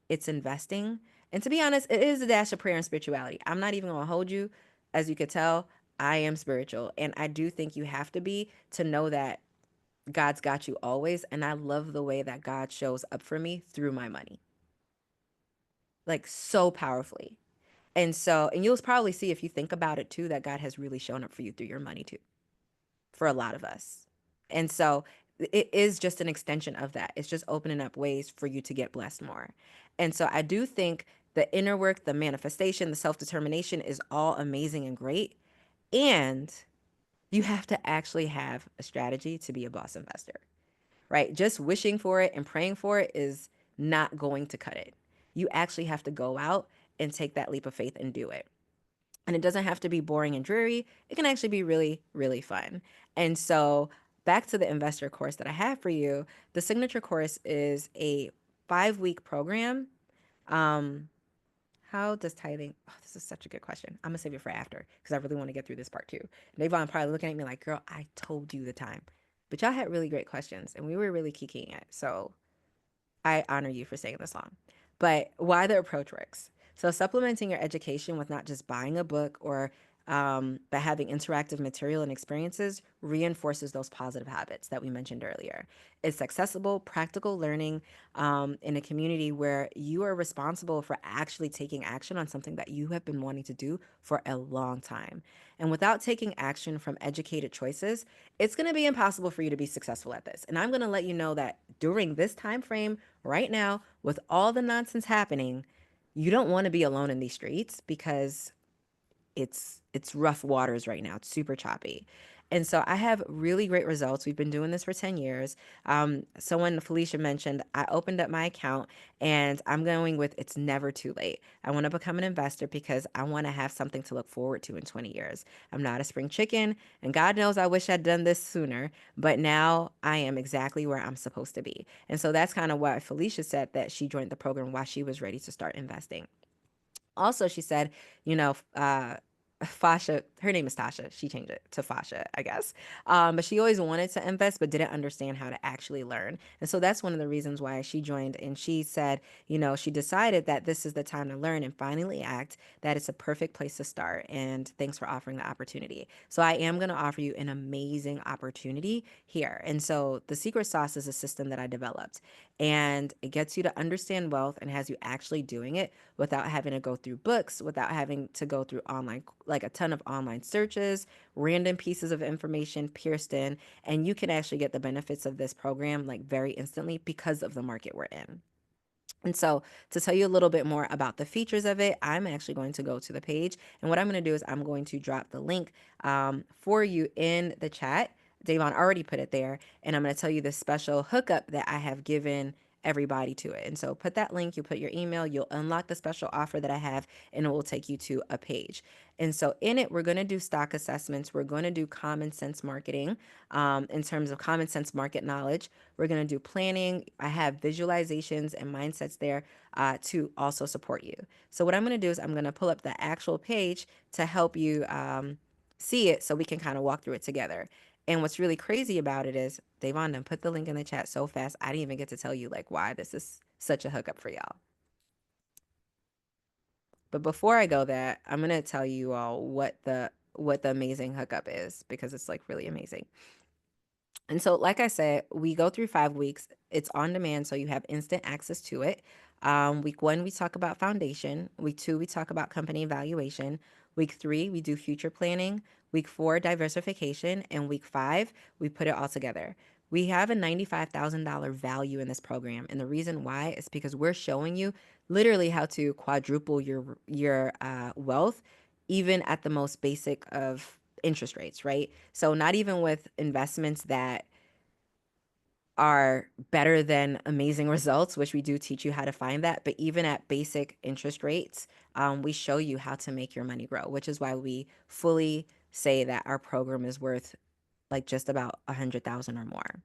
It's investing. And to be honest, it is a dash of prayer and spirituality. I'm not even going to hold you. As you could tell, I am spiritual. And I do think you have to be to know that God's got you always. And I love the way that God shows up for me through my money, like so powerfully. And so, and you'll probably see if you think about it too, that God has really shown up for you through your money too, for a lot of us. And so it is just an extension of that. It's just opening up ways for you to get blessed more. And so I do think the inner work, the manifestation, the self determination is all amazing and great. And you have to actually have a strategy to be a boss investor, right? Just wishing for it and praying for it is not going to cut it. You actually have to go out and take that leap of faith and do it. And it doesn't have to be boring and dreary. It can actually be really, really fun. And so, back to the investor course that I have for you, the signature course is a 5-week program. Um, how does tithing? Oh, this is such a good question. I'm gonna save it for after because I really want to get through this part too. Davon probably looking at me like, "Girl, I told you the time," but y'all had really great questions and we were really kikiing it. So I honor you for staying this long. But why the approach works. So supplementing your education with not just buying a book or but having interactive material and experiences reinforces those positive habits that we mentioned earlier. It's accessible, practical learning in a community where you are responsible for actually taking action on something that you have been wanting to do for a long time. And without taking action from educated choices, it's going to be impossible for you to be successful at this. And I'm going to let you know that during this time frame right now, with all the nonsense happening, you don't want to be alone in these streets because it's rough waters right now. It's super choppy. And so I have really great results. We've been doing this for 10 years. Someone, Felicia mentioned, I opened up my account and I'm going with it's never too late. I want to become an investor because I want to have something to look forward to in 20 years. I'm not a spring chicken, and God knows I wish I'd done this sooner, but now I am exactly where I'm supposed to be. And so that's kind of why Felicia said that she joined the program while she was ready to start investing. Also, she said, you know, Fasha, her name is Tasha. She changed it to Fasha, I guess. But she always wanted to invest, but didn't understand how to actually learn. And so that's one of the reasons why she joined. And she said, you know, she decided that this is the time to learn and finally act, that it's a perfect place to start. And thanks for offering the opportunity. So I am going to offer you an amazing opportunity here. And so the secret sauce is a system that I developed, and it gets you to understand wealth and has you actually doing it without having to go through books, without having to go through online, like a ton of online searches, random pieces of information pierced in. And you can actually get the benefits of this program like very instantly because of the market we're in. And so, to tell you a little bit more about the features of it, I'm actually going to go to the page. And what I'm going to do is I'm going to drop the link for you in the chat. Davon already put it there. And I'm going to tell you the special hookup that I have given everybody to it. And so, put that link, you put your email, you'll unlock the special offer that I have, and it will take you to a page. And so, in it, we're going to do stock assessments. We're going to do common sense marketing in terms of common sense market knowledge. We're going to do planning. I have visualizations and mindsets there to also support you. So what I'm going to do is I'm going to pull up the actual page to help you see it so we can kind of walk through it together. And what's really crazy about it is Davon done put the link in the chat so fast, I didn't even get to tell you like why this is such a hookup for y'all. But before I go there, I'm going to tell you all what the amazing hookup is, because it's like really amazing. And so, like I said, we go through 5 weeks. It's on demand, so you have instant access to it. Week 1, we talk about foundation. Week 2, we talk about company evaluation. Week 3, we do future planning. Week 4, diversification. And week 5, we put it all together. We have a $95,000 value in this program. And the reason why is because we're showing you literally how to quadruple your wealth, even at the most basic of interest rates, right? So not even with investments that are better than amazing results, which we do teach you how to find that, but even at basic interest rates, we show you how to make your money grow, which is why we fully say that our program is worth like just about 100,000 or more.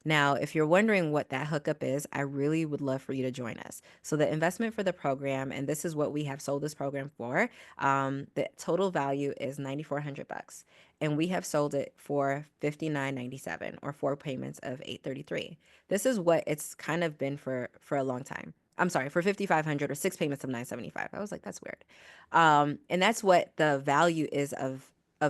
Now, if you're wondering what that hookup is, I really would love for you to join us. So the investment for the program, and this is what we have sold this program for, the total value is 9,400 bucks, and we have sold it for 59.97, or 4 payments of 833. This is what it's kind of been for a long time. I'm sorry, for 5,500, or 6 payments of 975. I was like, that's weird. And that's what the value is of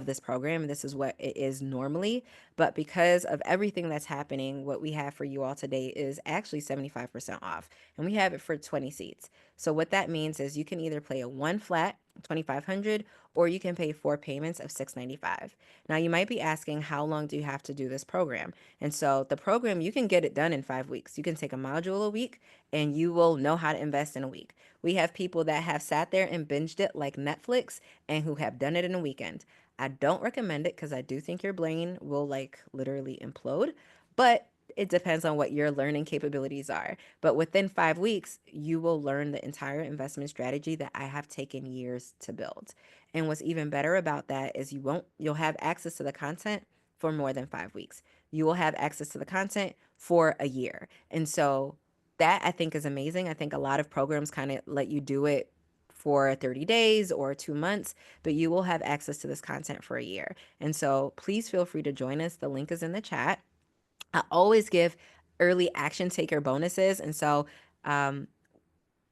this program. This is what it is normally. But because of everything that's happening, what we have for you all today is actually 75% off. And we have it for 20 seats. So what that means is you can either play a one flat, 2,500, or you can pay 4 payments of 695. Now you might be asking, how long do you have to do this program? And so the program, you can get it done in 5 weeks. You can take a module a week and you will know how to invest in a week. We have people that have sat there and binged it like Netflix and who have done it in a weekend. I don't recommend it because I do think your brain will like literally implode, but it depends on what your learning capabilities are. But within 5 weeks, you will learn the entire investment strategy that I have taken years to build. And what's even better about that is you'll have access to the content for more than 5 weeks. You will have access to the content for a year. And so that I think is amazing. I think a lot of programs kind of let you do it for 30 days or 2 months, but you will have access to this content for a year. And so please feel free to join us. The link is in the chat. I always give early action taker bonuses. And so um,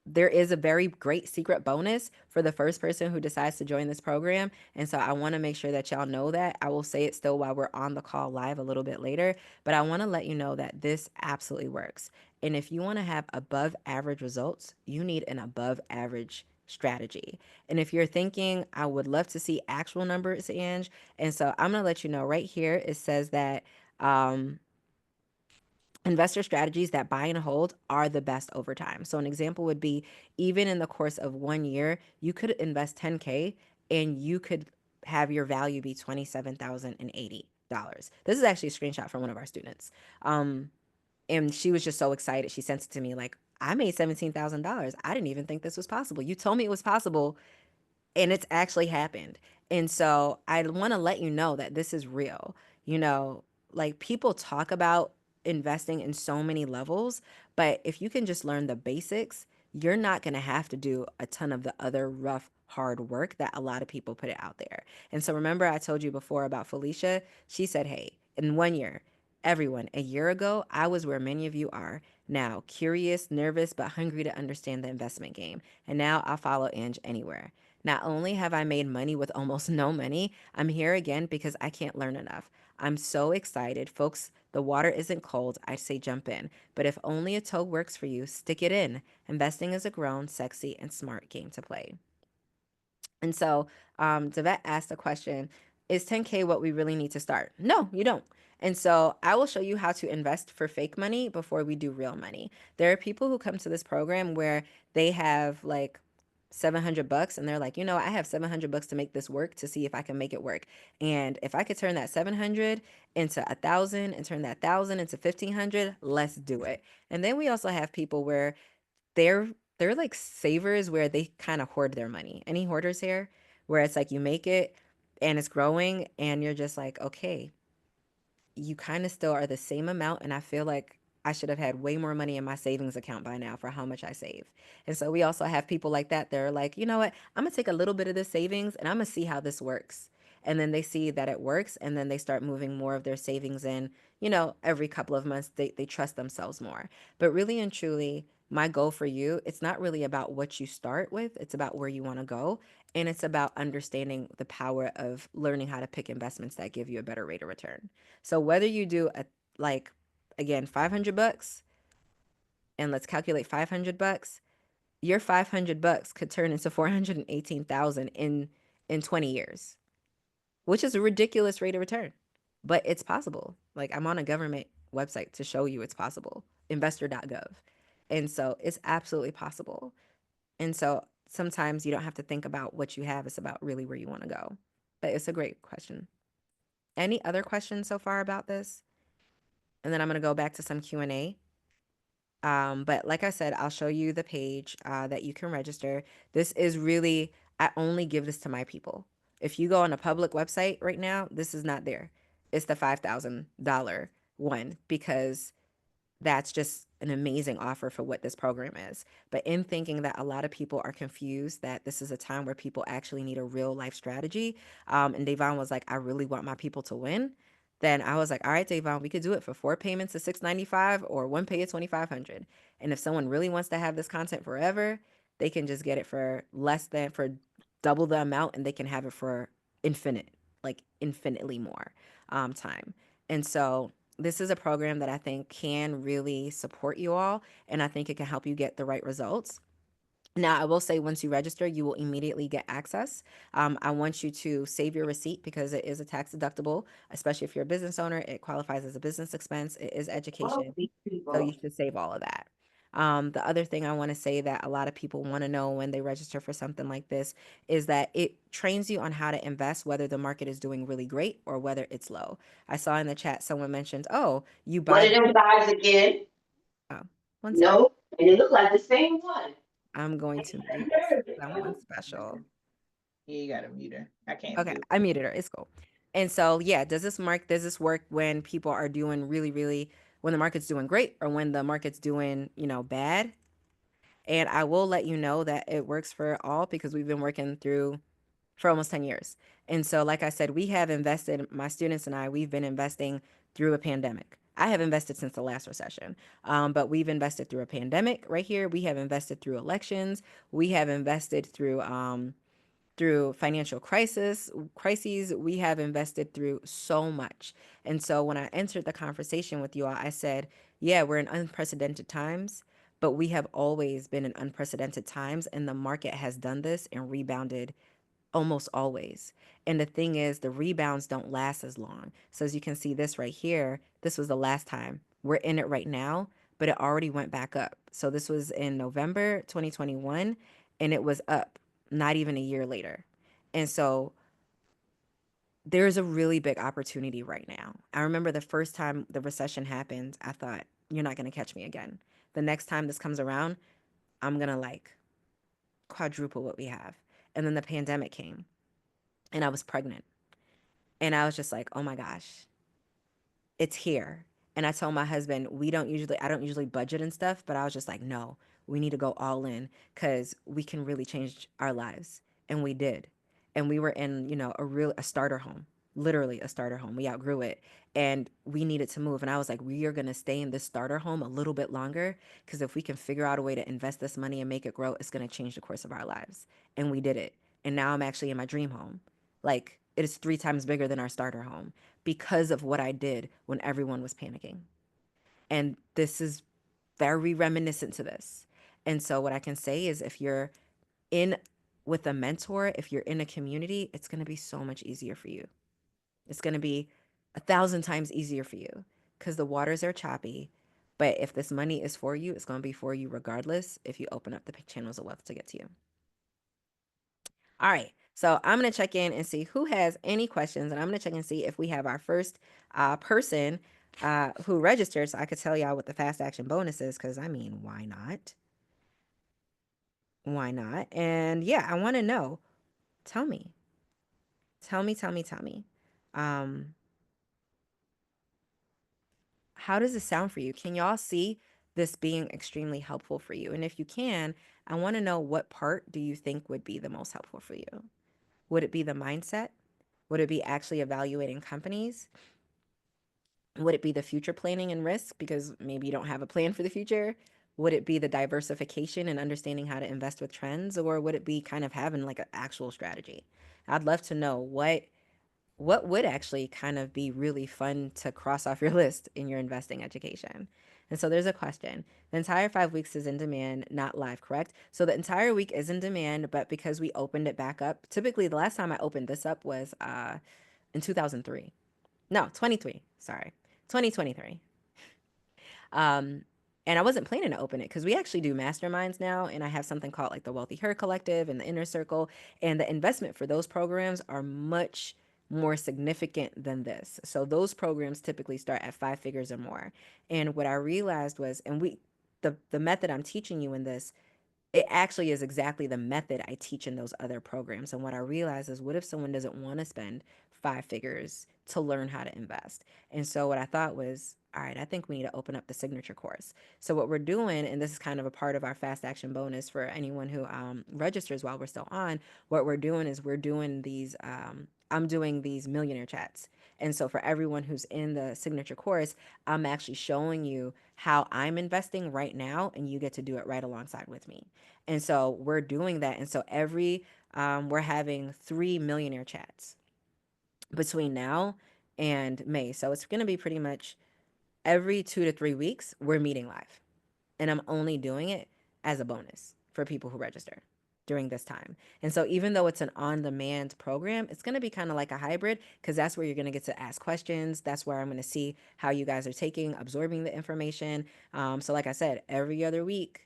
there is a very great secret bonus for the first person who decides to join this program. And so I want to make sure that y'all know that. I will say it still while we're on the call live a little bit later, but I want to let you know that this absolutely works. And if you want to have above average results, you need an above average strategy. And if you're thinking, I would love to see actual numbers, Ange, and so I'm going to let you know right here, it says that investor strategies that buy and hold are the best over time. So an example would be, even in the course of 1 year, you could invest 10K and you could have your value be $27,080. This is actually a screenshot from one of our students. And she was just so excited. She sent it to me like, I made $17,000. I didn't even think this was possible. You told me it was possible and it's actually happened. And so I want to let you know that this is real. You know, like people talk about investing in so many levels, but if you can just learn the basics, you're not going to have to do a ton of the other rough, hard work that a lot of people put it out there. And so remember, I told you before about Felicia. She said, hey, in 1 year, everyone, a year ago, I was where many of you are now, curious, nervous, but hungry to understand the investment game. And now I'll follow Ange anywhere. Not only have I made money with almost no money, I'm here again because I can't learn enough. I'm so excited. Folks, the water isn't cold. I say jump in. But if only a toe works for you, stick it in. Investing is a grown, sexy, and smart game to play. And so Devet asked the question, is 10K what we really need to start? No, you don't. And so I will show you how to invest for fake money before we do real money. There are people who come to this program where they have like 700 bucks and they're like, I have 700 bucks to make this work, to see if I can make it work. And if I could turn that 700 into 1,000 and turn that 1,000 into 1,500, let's do it. And then we also have people where they're they're like savers, where they kind of hoard their money. Any hoarders here? Where it's like you make it and it's growing and you're just like, okay, you kind of still are the same amount, and I feel like I should have had way more money in my savings account by now for how much I save. And so we also have people like that. They're like, you know what? I'm gonna take a little bit of this savings and I'm gonna see how this works. And then they see that it works, and then they start moving more of their savings in, every couple of months. They trust themselves more. But really and truly, my goal for you, it's not really about what you start with, it's about where you want to go. And it's about understanding the power of learning how to pick investments that give you a better rate of return. So whether you do like again 500 bucks, and let's calculate 500 bucks, your 500 bucks could turn into 418,000 in 20 years, which is a ridiculous rate of return. But it's possible. Like, I'm on a government website to show you it's possible, investor.gov. And so it's absolutely possible. And so sometimes you don't have to think about what you have, it's about really where you want to go. But it's a great question. Any other questions so far about this? And then I'm going to go back to some Q&A. But like I said, I'll show you the page that you can register. This is really, I only give this to my people. If you go on a public website right now, this is not there. It's the $5,000 one because that's just an amazing offer for what this program is. But in thinking that a lot of people are confused that this is a time where people actually need a real life strategy, and Davon was like, I really want my people to win. Then I was like, all right, Davon, we could do it for 4 payments of $695 or one pay of $2,500. And if someone really wants to have this content forever, they can just get it for for double the amount, and they can have it for infinite, like infinitely more time. And so this is a program that I think can really support you all, and I think it can help you get the right results. Now, I will say once you register, you will immediately get access. I want you to save your receipt because it is a tax deductible, especially if you're a business owner. It qualifies as a business expense. It is education. So you should save all of that. The other thing I want to say that a lot of people want to know when they register for something like this is that it trains you on how to invest, whether the market is doing really great or whether it's low. I saw in the chat someone mentioned, oh, you One buy. of them guys again. Oh, one second. No, and it looked like the same one. I'm going to mute someone special. Yeah, you gotta mute her. I can't Okay, mute. I muted her. It's cool. And so, yeah, does this work when people are doing really, really, when the market's doing great or when the market's doing, bad? And I will let you know that it works for all because we've been working through for almost 10 years. And so, like I said, we have invested, my students and I, we've been investing through a pandemic. I have invested since the last recession, but we've invested through a pandemic right here. We have invested through elections. We have invested through financial crises. We have invested through so much. And so when I entered the conversation with you all, I said, yeah, we're in unprecedented times, but we have always been in unprecedented times, and the market has done this and rebounded almost always. And the thing is, the rebounds don't last as long. So as you can see this right here, this was the last time. We're in it right now, but it already went back up. So this was in November 2021, and it was up not even a year later. And so there's a really big opportunity right now. I remember the first time the recession happened, I thought, you're not going to catch me again. The next time this comes around, I'm going to like quadruple what we have. And then the pandemic came, and I was pregnant. And I was just like, oh my gosh, it's here. And I told my husband, I don't usually budget and stuff, but I was just like, no, we need to go all in because we can really change our lives. And we did. And we were in, a starter home, literally a starter home. We outgrew it and we needed to move. And I was like, we are going to stay in this starter home a little bit longer because if we can figure out a way to invest this money and make it grow, it's going to change the course of our lives. And we did it. And now I'm actually in my dream home. Like, it is 3 times bigger than our starter home because of what I did when everyone was panicking. And this is very reminiscent to this. And so, what I can say is if you're in with a mentor, if you're in a community, it's going to be so much easier for you. It's going to be 1,000 times easier for you because the waters are choppy. But if this money is for you, it's going to be for you regardless if you open up the channels of wealth to get to you. All right. So I'm going to check in and see who has any questions. And I'm going to check and see if we have our first person who registered. So I could tell y'all what the fast action bonus is because, I mean, why not? Why not? And yeah, I want to know. Tell me. Tell me, tell me, tell me. How does this sound for you? Can y'all see this being extremely helpful for you? And if you can, I want to know what part do you think would be the most helpful for you? Would it be the mindset? Would it be actually evaluating companies? Would it be the future planning and risk because maybe you don't have a plan for the future? Would it be the diversification and understanding how to invest with trends? Or would it be kind of having like an actual strategy? I'd love to know what would actually kind of be really fun to cross off your list in your investing education. And so there's a question. The entire 5 weeks is in demand, not live, correct? So the entire week is in demand, but because we opened it back up, typically the last time I opened this up was in 2003. No, 23. Sorry. 2023. And I wasn't planning to open it because we actually do masterminds now. And I have something called like the Wealthy Her Collective and the Inner Circle. And the investment for those programs are much more significant than this. So those programs typically start at 5 figures or more. And what I realized was, and the method I'm teaching you in this it actually is exactly the method I teach in those other programs. And what I realize is, what if someone doesn't want to spend 5 figures to learn how to invest? And so what I thought was, all right, I think we need to open up the signature course. So what we're doing, and this is kind of a part of our fast action bonus for anyone who registers while we're still on, what we're doing is we're doing these, I'm doing these millionaire chats. And so for everyone who's in the signature course, I'm actually showing you how I'm investing right now, and you get to do it right alongside with me. And so we're doing that. And so we're having 3 millionaire chats between now and May. So it's going to be pretty much every 2 to 3 weeks, we're meeting live. And I'm only doing it as a bonus for people who register during this time. And so even though it's an on-demand program, it's going to be kind of like a hybrid, because that's where you're going to get to ask questions. That's where I'm going to see how you guys are absorbing the information. So like I said, every other week,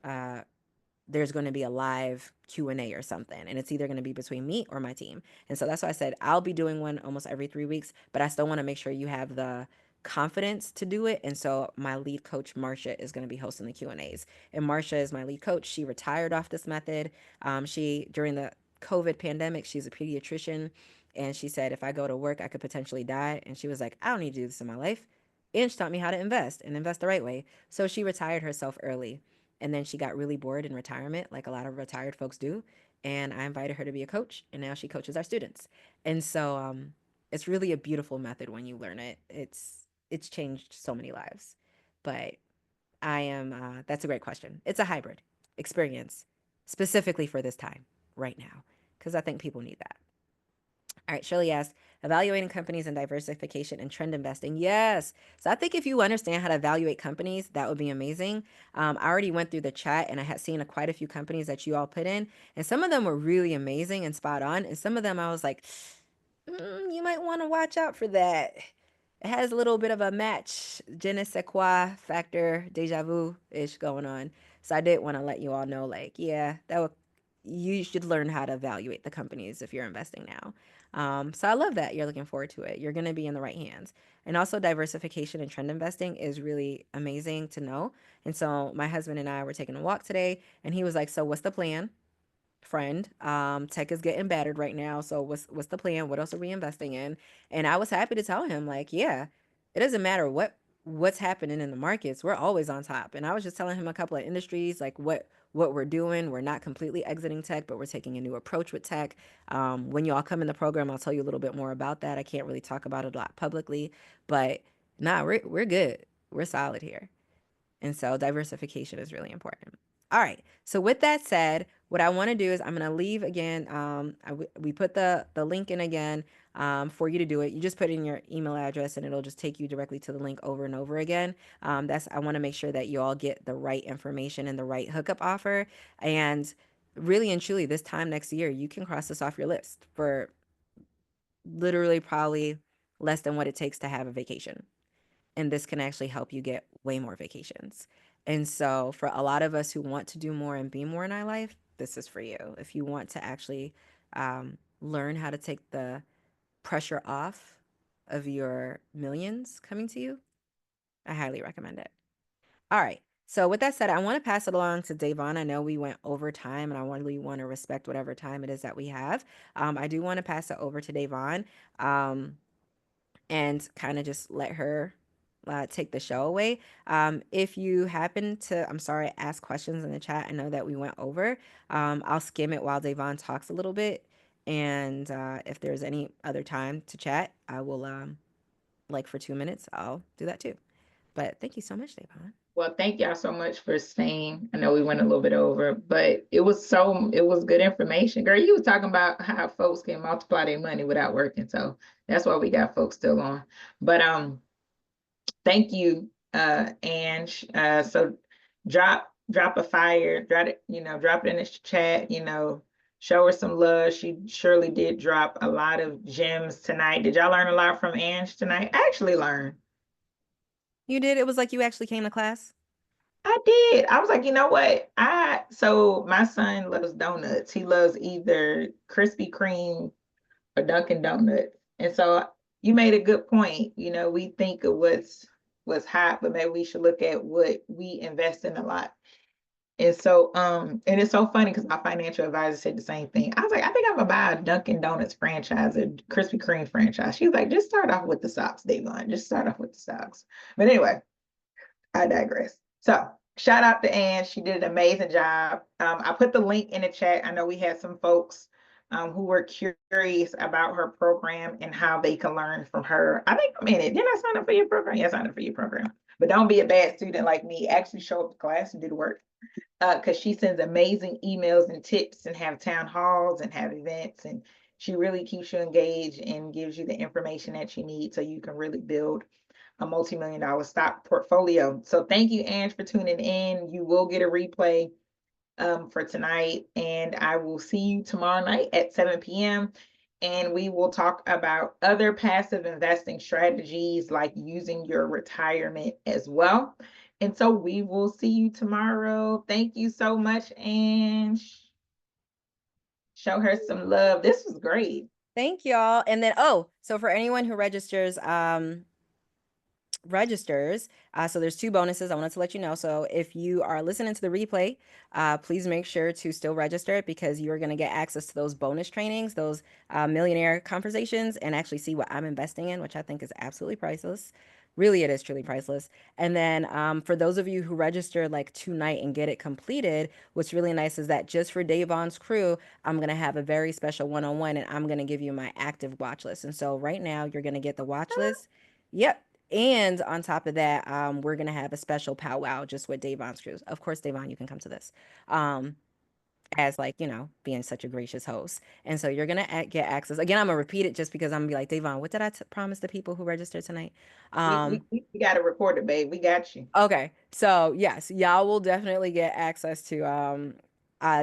there's going to be a live Q&A or something, and it's either going to be between me or my team. And so that's why I said I'll be doing one almost every 3 weeks, but I still want to make sure you have the confidence to do it. And so my lead coach, Marcia, is going to be hosting the Q&As. And Marcia is my lead coach. She retired off this method. During the COVID pandemic, she's a pediatrician, and she said, if I go to work, I could potentially die. And she was like, I don't need to do this in my life. And she taught me how to invest and invest the right way. So she retired herself early. And then she got really bored in retirement, like a lot of retired folks do. And I invited her to be a coach, and now she coaches our students. And so it's really a beautiful method when you learn it. It's changed so many lives. But that's a great question. It's a hybrid experience specifically for this time right now, because I think people need that. All right, Shirley asked, evaluating companies and diversification and trend investing. Yes. So I think if you understand how to evaluate companies, that would be amazing. I already went through the chat, and I had seen quite a few companies that you all put in, and some of them were really amazing and spot on. And some of them I was like, you might want to watch out for that. It has a little bit of a match, je ne sais quoi factor, deja vu-ish going on. So I did want to let you all know, like, yeah, you should learn how to evaluate the companies if you're investing now. So I love that you're looking forward to it. You're going to be in the right hands. And also, diversification and trend investing is really amazing to know. And so my husband and I were taking a walk today, and he was like, so what's the plan, friend? Tech is getting battered right now. So what's the plan? What else are we investing in? And I was happy to tell him, like, yeah, it doesn't matter what's happening in the markets. We're always on top. And I was just telling him a couple of industries, like what we're doing. We're not completely exiting tech, but we're taking a new approach with tech. When you all come in the program, I'll tell you a little bit more about that. I can't really talk about it a lot publicly, but we're good. We're solid here. And so diversification is really important. All right. So with that said, what I want to do is I'm going to leave again. We put the link in again for you to do it. You just put in your email address, and it'll just take you directly to the link over and over again. I want to make sure that you all get the right information and the right hookup offer. And really and truly, this time next year, you can cross this off your list for literally probably less than what it takes to have a vacation. And this can actually help you get way more vacations. And so for a lot of us who want to do more and be more in our life, this is for you. If you want to actually learn how to take the pressure off of your millions coming to you, I highly recommend it. All right. So with that said, I want to pass it along to Davon. I know we went over time, and I really want to respect whatever time it is that we have. I do want to pass it over to Davon. And kind of just let her take the show away. If you happen to, I'm sorry, ask questions in the chat, I know that we went over. I'll skim it while Davon talks a little bit. And if there's any other time to chat, I will, like for 2 minutes, I'll do that too. But thank you so much, Davon. Well, thank y'all so much for staying. I know we went a little bit over, but it was good information. Girl, you was talking about how folks can multiply their money without working. So that's why we got folks still on. But thank you, Ange. So drop a fire, drop it in the chat, show her some love. She surely did drop a lot of gems tonight. Did y'all learn a lot from Ange tonight? I actually learned. You did? It was like you actually came to class? I did. I was like, you know what? So my son loves donuts. He loves either Krispy Kreme or Dunkin' Donuts. And so you made a good point. We think of what's hot, but maybe we should look at what we invest in a lot. And so, and it's so funny because my financial advisor said the same thing. I was like, I think I'm gonna buy a Dunkin' Donuts franchise, a Krispy Kreme franchise. She was like, just start off with the socks, Davon. Just start off with the socks. But anyway, I digress. So shout out to Anne. She did an amazing job. I put the link in the chat. I know we had some folks who were curious about her program and how they can learn from her. I think I'm in it. Didn't I sign up for your program? Yes, I signed up for your program. But don't be a bad student like me. Actually show up to class and do the work. Because she sends amazing emails and tips and have town halls and have events. And she really keeps you engaged and gives you the information that you need so you can really build a multi-million-dollar stock portfolio. So thank you, Ange, for tuning in. You will get a replay for tonight, and I will see you tomorrow night at 7 p.m. And we will talk about other passive investing strategies like using your retirement as well. And so we will see you tomorrow. Thank you so much, Ange. Show her some love. This was great. Thank y'all. And then, so for anyone who registers, so there's 2 bonuses I wanted to let you know. So if you are listening to the replay, please make sure to still register it because you're going to get access to those bonus trainings, those millionaire conversations, and actually see what I'm investing in, which I think is absolutely priceless. Really, it is truly priceless. And then for those of you who register like tonight and get it completed, what's really nice is that just for Davon's crew, I'm going to have a very special one-on-one, and I'm going to give you my active watch list. And so right now you're going to get the watch list. Yep. And on top of that, we're gonna have a special powwow just with Davon's crew. Of course, Davon, you can come to this, as like being such a gracious host. And so you're gonna get access. Again, I'm gonna repeat it just because I'm gonna be like, Davon, what did I promise the people who registered tonight? We got to record it, babe. We got you. Okay, so yes, y'all will definitely get access to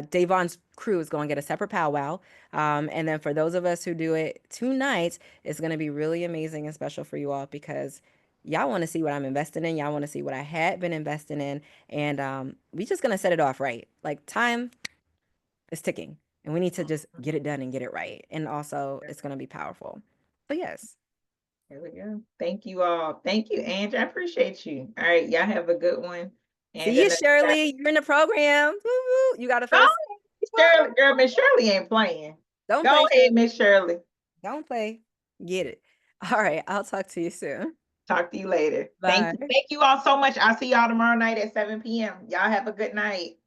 Davon's crew is going to get a separate powwow. And then for those of us who do it tonight, it's going to be really amazing and special for you all because y'all want to see what I'm investing in. Y'all want to see what I had been investing in. And we just going to set it off right. Like time is ticking and we need to just get it done and get it right. And also it's going to be powerful. But yes. There we go. Thank you all. Thank you, Ange. I appreciate you. All right. Y'all have a good one. See you, Shirley. You're in the program. Woo-woo. You got to first. Shirley, girl, Miss Shirley ain't playing. Don't Go play, ahead, Miss Shirley. Don't play. Get it. All right. I'll talk to you soon. Talk to you later. Bye. Thank you all so much. I'll see y'all tomorrow night at 7 p.m. Y'all have a good night.